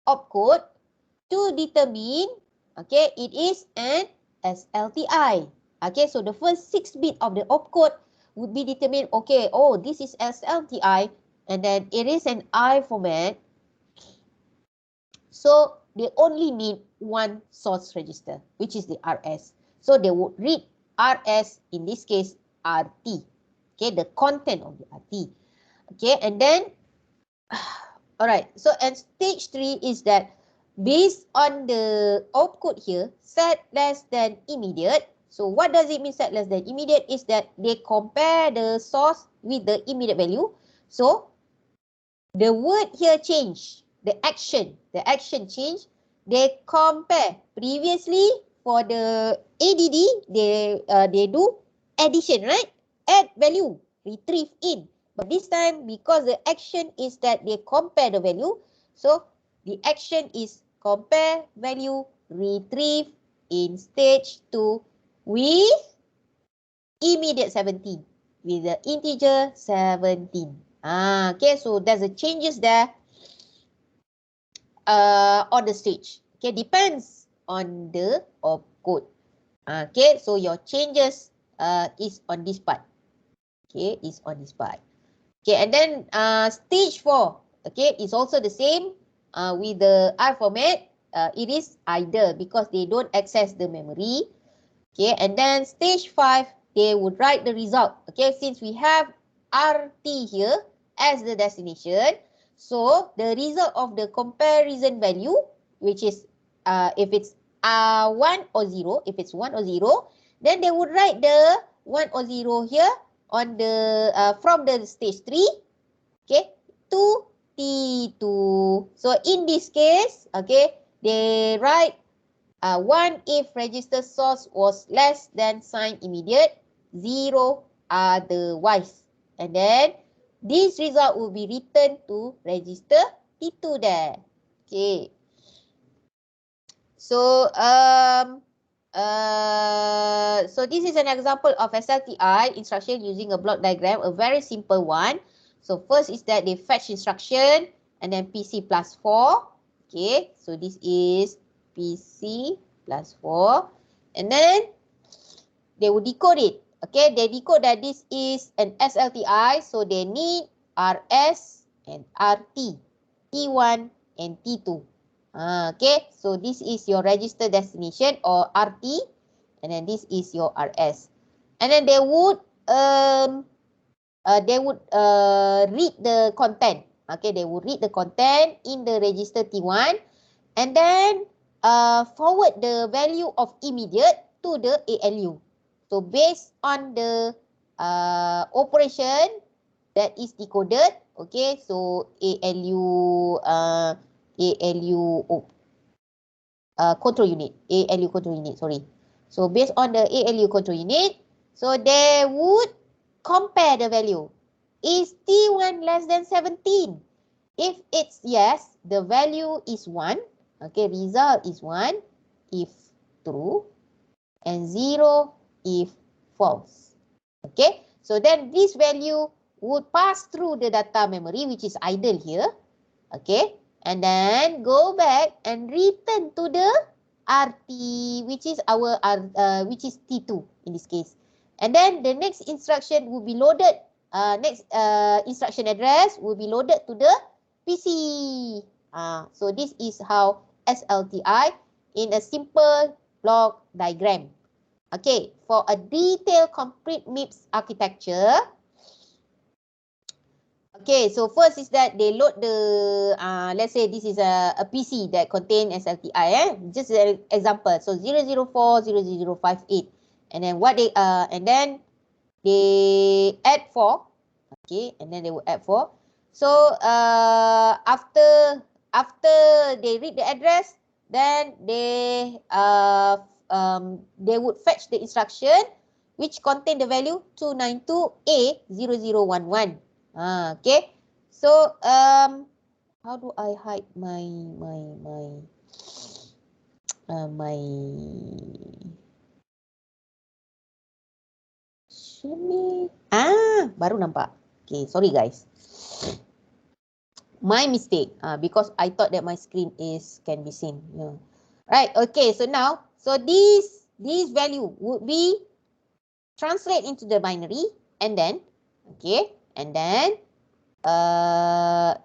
opcode to determine, okay, it is an SLTI. Okay, so the first 6 bit of the opcode would be determined, okay, oh, this is SLTI, and then it is an I format. So they only need one source register, which is the RS. So they would read RS, in this case, RT. Okay, the content of the RT. Okay, and then, all right, so and stage 3 is that based on the opcode here, set less than immediate. So what does it mean set less than immediate? Is that they compare the source with the immediate value. So the word here change, the action change. They compare. Previously for the ADD, they do addition, right? Add value, retrieve in. But this time, because the action is that they compare the value, so the action is compare value, retrieve in stage 2 with immediate 17, with the integer 17. Okay, so there's a changes there on the stage. Okay, depends on the opcode. Okay, so your changes is on this part. Okay, is on this part. Okay, and then stage 4, okay, is also the same with the I format. It is either because they don't access the memory. Okay, and then stage 5, they would write the result. Okay, since we have RT here as the destination, so the result of the comparison value, which is if it's 1 or 0, if it's 1 or 0, then they would write the 1 or 0 here on the from the stage 3, okay, to T2. So in this case, okay, they write 1 if register source was less than sign immediate, 0 otherwise. And then this result will be written to register T2 there. Okay. So so this is an example of SLTI instruction using a block diagram, a very simple one. So first is that they fetch instruction and then PC plus 4. Okay, so this is PC plus 4. And then they will decode it. Okay, they decode that this is an SLTI, so they need RS and RT, T1 and T2. Okay, so this is your register destination or RT, and then this is your RS. And then they would read the content. Okay, they would read the content in the register T1, and then forward the value of immediate to the ALU. So based on the operation that is decoded, okay, so ALU control unit, ALU control unit, sorry. So based on the ALU control unit, so they would compare the value. Is T1 less than 17? If it's yes, the value is 1. Okay, result is 1 if true and 0 if false. Okay, so then this value would pass through the data memory, which is idle here. Okay, and then go back and return to the RT, which is our which is T2 in this case. And then the next instruction will be loaded. Next instruction address will be loaded to the PC. So this is how SLTI in a simple block diagram. Okay, for a detailed complete MIPS architecture. Okay, so first is that they load the, let's say this is a PC that contain SLTI, just an example. So 004, 00058. And then what they, and then they add 4. Okay, and then they will add 4. So after they read the address, then they would fetch the instruction which contain the value 292A0011. Okay, so how do I hide my sini? Baru nampak. Okay, sorry guys. My mistake. Because I thought that my screen can be seen. Yeah. Right. Okay. So now, so this value would be translate into the binary, and then, okay, and then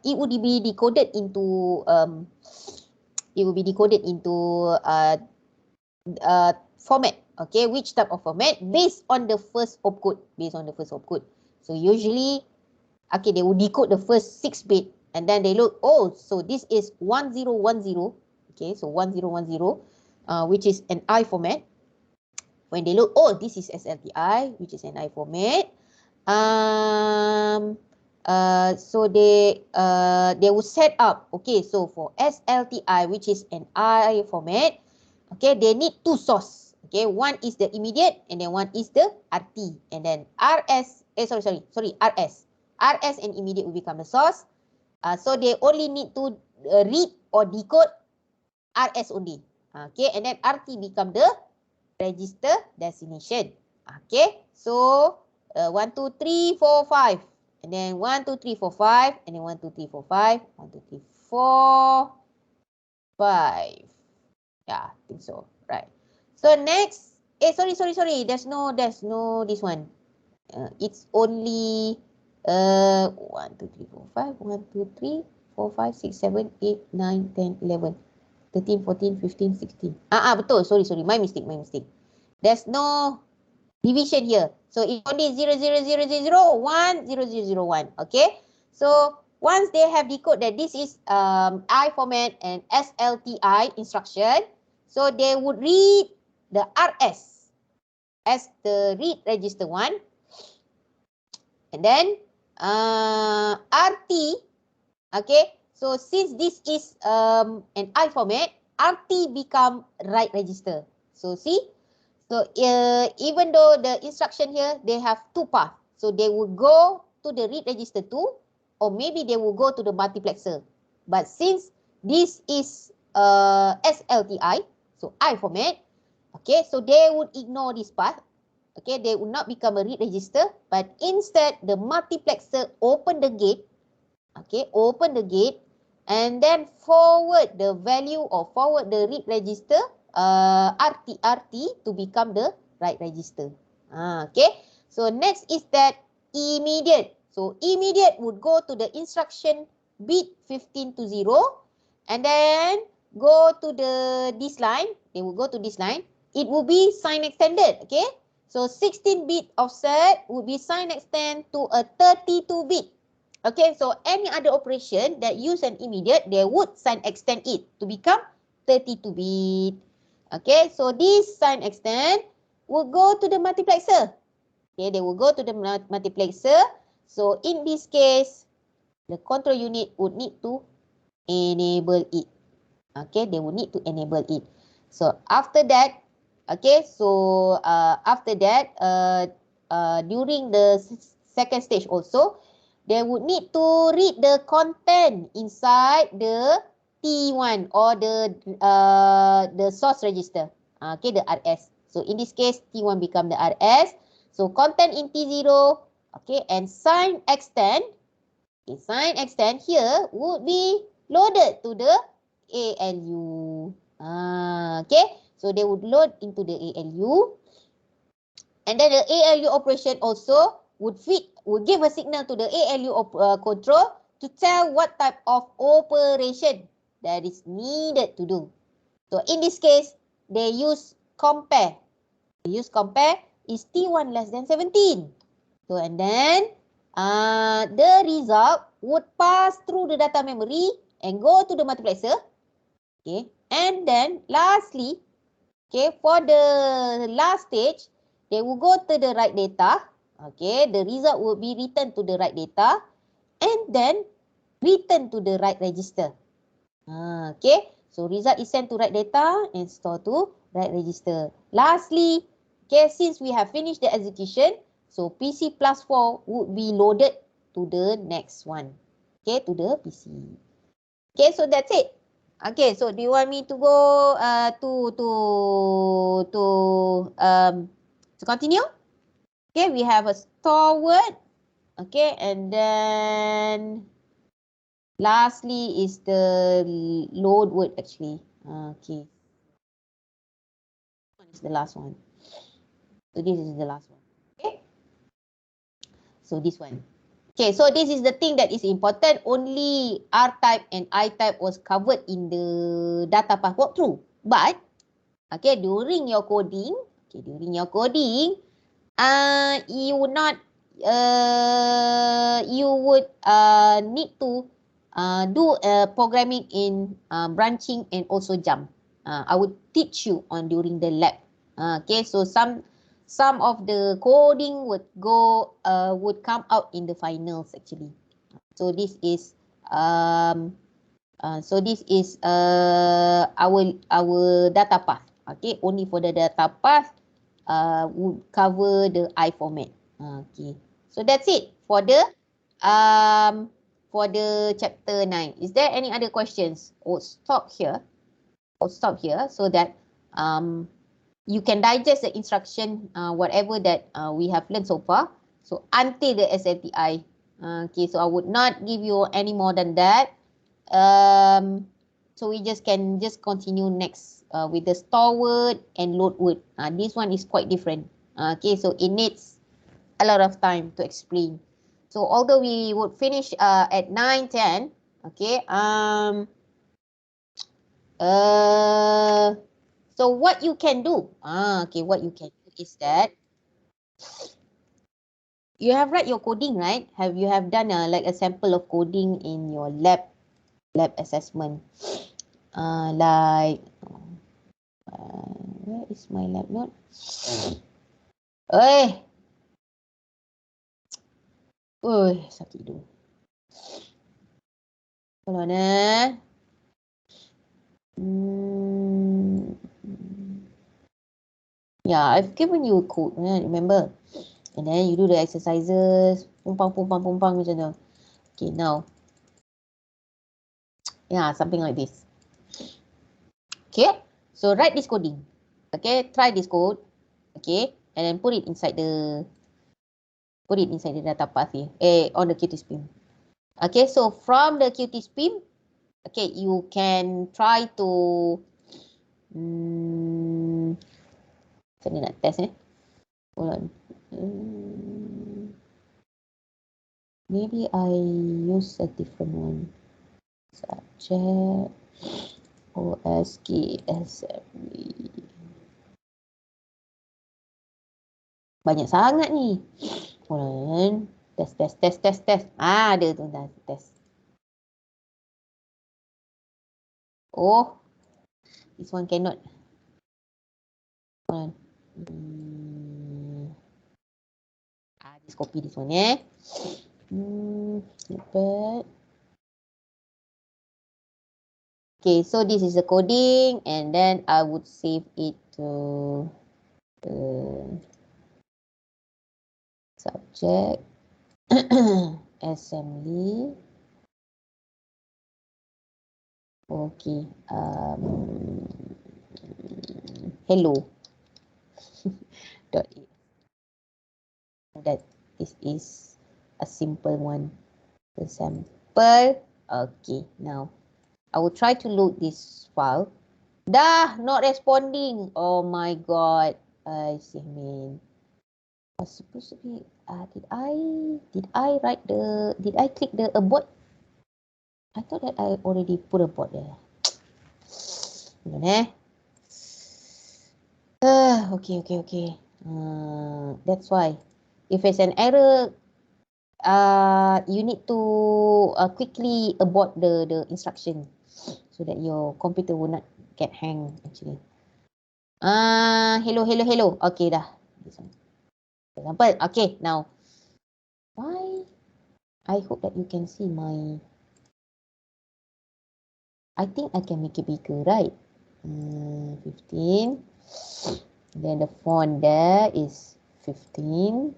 it would be decoded into format. Okay, which type of format? Based on the first opcode. So usually, okay, they will decode the first 6 bit, and then they look, oh, so this is 1010. Okay, so 1010, which is an I format. When they look, oh, this is SLTI, which is an I format. So they will set up, okay, so for SLTI, which is an I format, okay, they need 2 source. Okay, one is the immediate and then one is the RT, and then RS and immediate will become the source. So they only need to read or decode RS only. Okay, and then RT become the register destination. Okay, so 1, 2, 3, 4, 5. And then 1, 2, 3, 4, 5. And then 1, 2, 3, 4, 5. 1, 2, 3, 4, 5. Yeah, I think so. Right. So next, sorry. There's no this one. It's only 1, 2, 3, 4, 5. 1, 2, 3, 4, 5, 6, 7, 8, 9, 10, 11, 13, 14, 15, 16. Betul. Sorry. My mistake. There's no division here. So it's only 0, 0, 0, 0, 0, 1, 0, 0, 0, 1. Okay. So once they have decoded that this is I format and SLTI instruction, so they would read the RS as the read register 1. And then RT, okay, so since this is an I format, RT become write register. So see, so even though the instruction here, they have 2 paths. So they will go to the read register 2, or maybe they will go to the multiplexer. But since this is SLTI, so I format, Okay, so they would ignore this part. Okay, they would not become a read register, but instead the multiplexer open the gate. Okay, open the gate and then forward the value or forward the read register RT to become the write register. Okay, so next is that immediate. So immediate would go to the instruction bit 15 to 0 and then go to this line. They will go to this line. It will be sign extended. Okay, so 16-bit offset would be sign extend to a 32-bit. Okay, so any other operation that use an immediate, they would sign extend it to become 32-bit. Okay, so this sign extend will go to the multiplexer. Okay, they will go to the multiplexer. So in this case, the control unit would need to enable it. Okay, they will need to enable it. So after that, okay, so after that, during the second stage also, they would need to read the content inside the T1 or the source register. Okay, the RS. So in this case, T1 become the RS. So content in T0, okay, and sign extend. Okay, sign extend here would be loaded to the ALU. Okay, so they would load into the ALU. And then the ALU operation also would give a signal to the ALU control to tell what type of operation that is needed to do. So in this case, they use compare. They use compare is T1 less than 17. So and then the result would pass through the data memory and go to the multiplexer. Okay, and then lastly, okay, for the last stage, they will go to the write data. Okay, the result will be returned to the write data and then return to the write register. Okay, so result is sent to write data and store to write register. Lastly, okay, since we have finished the execution, so PC plus 4 would be loaded to the next one. Okay, to the PC. Okay, so that's it. Okay, so do you want me to go to continue? Okay, we have a store word. Okay, and then lastly is the load word actually. Okay, this is the last one. So this is the last one. Okay, so this one. Okay, so this is the thing that is important. Only R-type and I-type was covered in the data path walkthrough. But, okay, during your coding, you would not, you would need to do programming in branching and also jump. I would teach you on during the lab. Okay, so some of the coding would come out in the finals actually. So this is our data path. Okay, only for the data path would cover the I format. Okay, so that's it for the chapter 9. Is there any other questions? Or stop here so that you can digest the instruction, whatever that we have learned so far. So until the SLTI. Okay, so I would not give you any more than that. So we can continue next with the store word and load word. This one is quite different. Okay, so it needs a lot of time to explain. So although we would finish at 9, 10, okay, so what you can do, okay, what you can do is that you have read your coding, right? You have done like a sample of coding in your lab assessment. Like, where is my lab note? Sakit tu. Kalau na. Yeah, I've given you a code, remember? And then you do the exercises, pumpang macam tu. Okay, now. Yeah, something like this. Okay, so write this coding. Okay, try this code. Okay, and then put it inside the data path here. On the QtSpim. Okay, so from the QtSpim, okay, you can try to macam ni nak test hold on. Maybe I use a different one. Subject OSKSME. Banyak sangat ni. Hold on. Test. Ada tu dah test. Oh, this one cannot. Hold on. Just copy this one, Notepad. Okay, so this is the coding, and then I would save it to subject assembly. Okay, hello. Dot that this is a simple one. The sample. Okay, now I will try to load this file. Dah not responding. Oh my god. I see, man. Was supposed to be. Did I click the abort? I thought that I already put abort there. Okay. That's why. If it's an error, you need to quickly abort the instruction so that your computer will not get hang actually. Hello. Okay, dah. This one. For example, okay, now. Why? I hope that you can see my... I think I can make it bigger, right? 15. Then the font there is 15.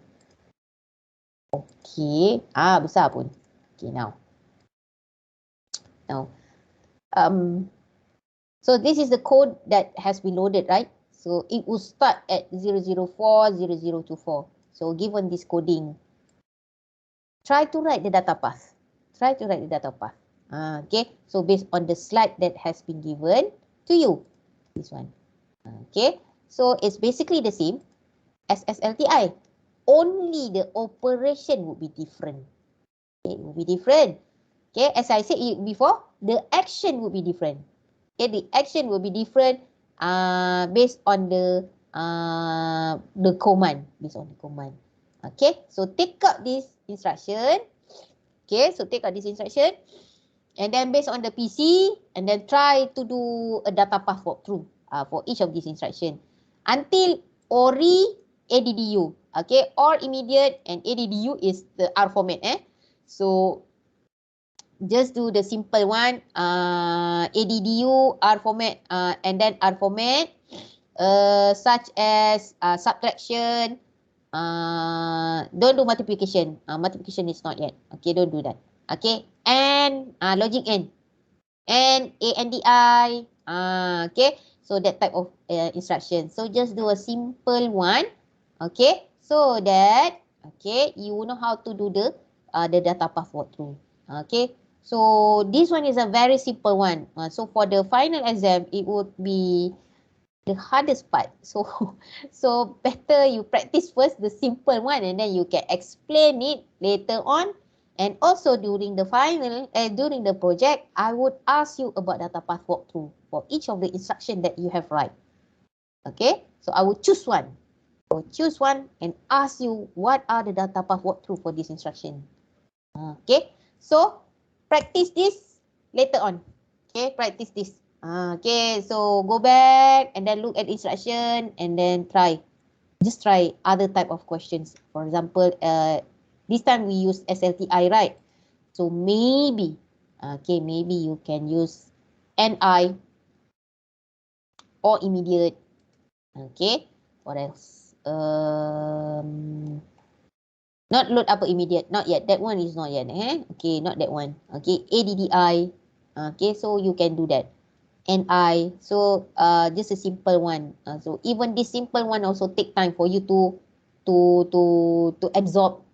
Okay. Besar pun. Okay, now. So this is the code that has been loaded, right? So it will start at 004, 0024. So given this coding, try to write the data path. Okay, so based on the slide that has been given to you, this one. Okay, so it's basically the same as SLTI. Only the operation would be different. Okay, it will be different. Okay, as I said before, the action would be different. Okay, the action will be different based on the command. Okay, so take out this instruction. And then based on the PC, and then try to do a data path walkthrough for each of these instructions until ORI ADDU. Okay, or immediate and ADDU is the R format. So just do the simple one, ADDU, R format, and then R format, such as subtraction. Don't do multiplication. Multiplication is not yet. Okay, don't do that. Okay, and logic and ANDI. Okay, so that type of instruction. So just do a simple one. Okay, so that you know how to do the data path walkthrough. Okay, so this one is a very simple one. So for the final exam, it would be the hardest part. So better you practice first the simple one, and then you can explain it later on. And also during the during the project, I would ask you about data path walkthrough for each of the instruction that you have write. Okay, so I will choose one. And ask you what are the data path walkthrough for this instruction. Okay, so practice this later on. Okay, practice this. Okay, so go back and then look at instruction and then try. Just try other type of questions. For example, this time we use SLTI, right? So maybe, maybe you can use NI or immediate. Okay, what else? Not load upper immediate, not yet. That one is not yet. Okay, not that one. Okay, ADDI. Okay, so you can do that. and I. So just a simple one. So even this simple one also take time for you to absorb.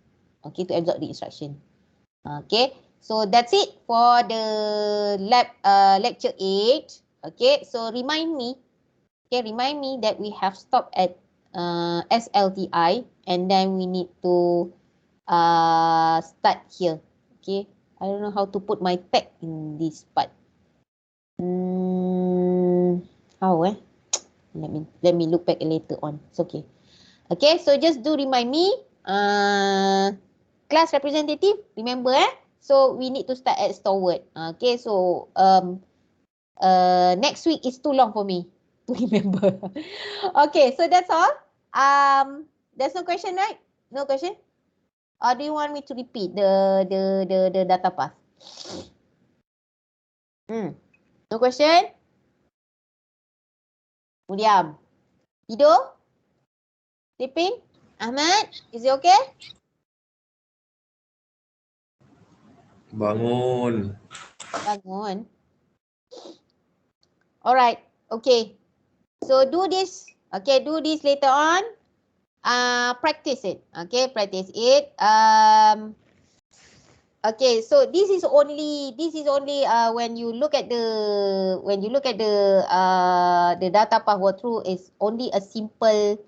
Okay, to absorb the instruction. Okay, so that's it for the lecture 8. Okay, so remind me. Okay, remind me that we have stopped at SLTI, and then we need to start here. Okay, I don't know how to put my tag in this part. How let me look back later on. It's okay. Okay, so just do remind me. Class representative, remember So we need to start at stalwart. Okay, so next week is too long for me to remember. Okay, so that's all. There's no question, right? No question? Or do you want me to repeat the data path? No question? Mudiam. Tidur? Sleeping? Ahmad? Is it okay? Bangun. Bangun. Alright, okay. So do this. Okay, do this later on. Practice it. Okay, practice it. Okay, so this is only when you look at the data path walkthrough is only a simple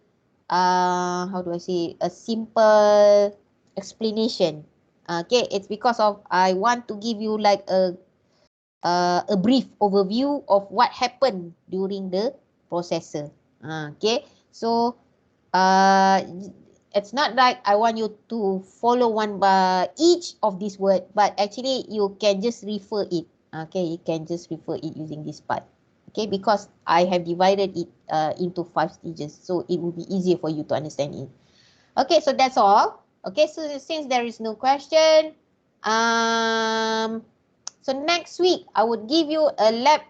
how do I say, a simple explanation. Okay, it's because of I want to give you like a brief overview of what happened during the processor. Okay, so uh, it's not like I want you to follow one by each of these words, but actually you can just refer it. Okay, you can just refer it using this part. Okay, because I have divided it into 5 stages, so it will be easier for you to understand it. Okay, so that's all. Okay, so since there is no question, so next week I would give you a lab.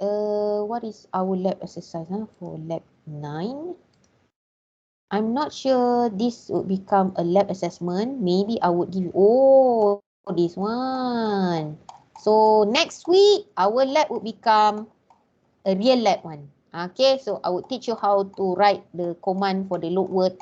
What is our lab exercise for lab 9? I'm not sure this would become a lab assessment. Maybe I would give you, this one. So next week, our lab would become a real lab one. Okay, so I would teach you how to write the command for the load word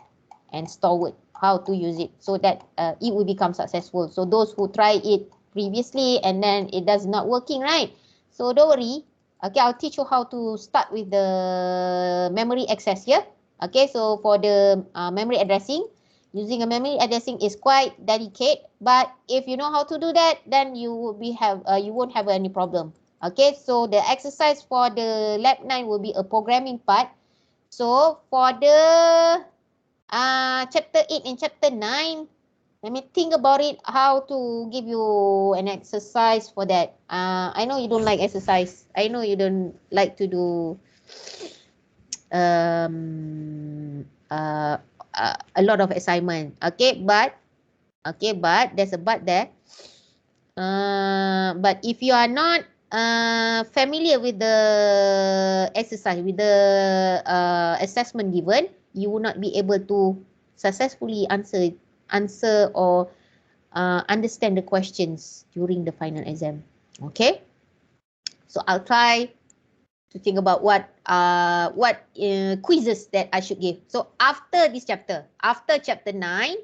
and store word, how to use it so that it will become successful. So those who try it previously and then it does not working, right? So don't worry. Okay, I'll teach you how to start with the memory access here. Okay, so for the memory addressing, using a memory addressing is quite delicate, but if you know how to do that, then you will you won't have any problem. Okay, so the exercise for the lab 9 will be a programming part. So for the chapter 8 and chapter 9, let me think about it, how to give you an exercise for that. I know you don't like exercise. I know you don't like to do a lot of assignment. But there's a but there. But if you are not familiar with the exercise, with the assessment given, you will not be able to successfully answer or understand the questions during the final exam. Okay, so I'll try to think about what quizzes that I should give. So after this chapter, after chapter 9,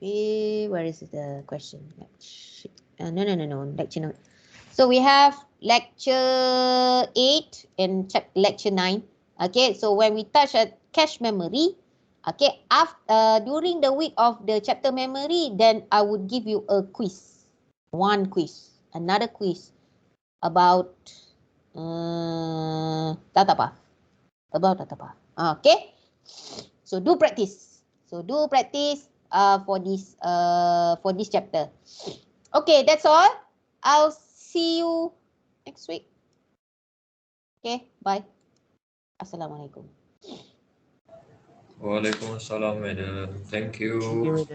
where is the question? No, lecture note. So we have lecture 8 and lecture 9. Okay, so when we touch at cache memory, okay, after during the week of the chapter memory, then I would give you a quiz. One quiz, another quiz about data path. About data path. Okay, so do practice. For this chapter. Okay, that's all. I'll see you next week. Okay, bye. Assalamualaikum. Waalaikumsalam, madam. Thank you. Thank you, madam.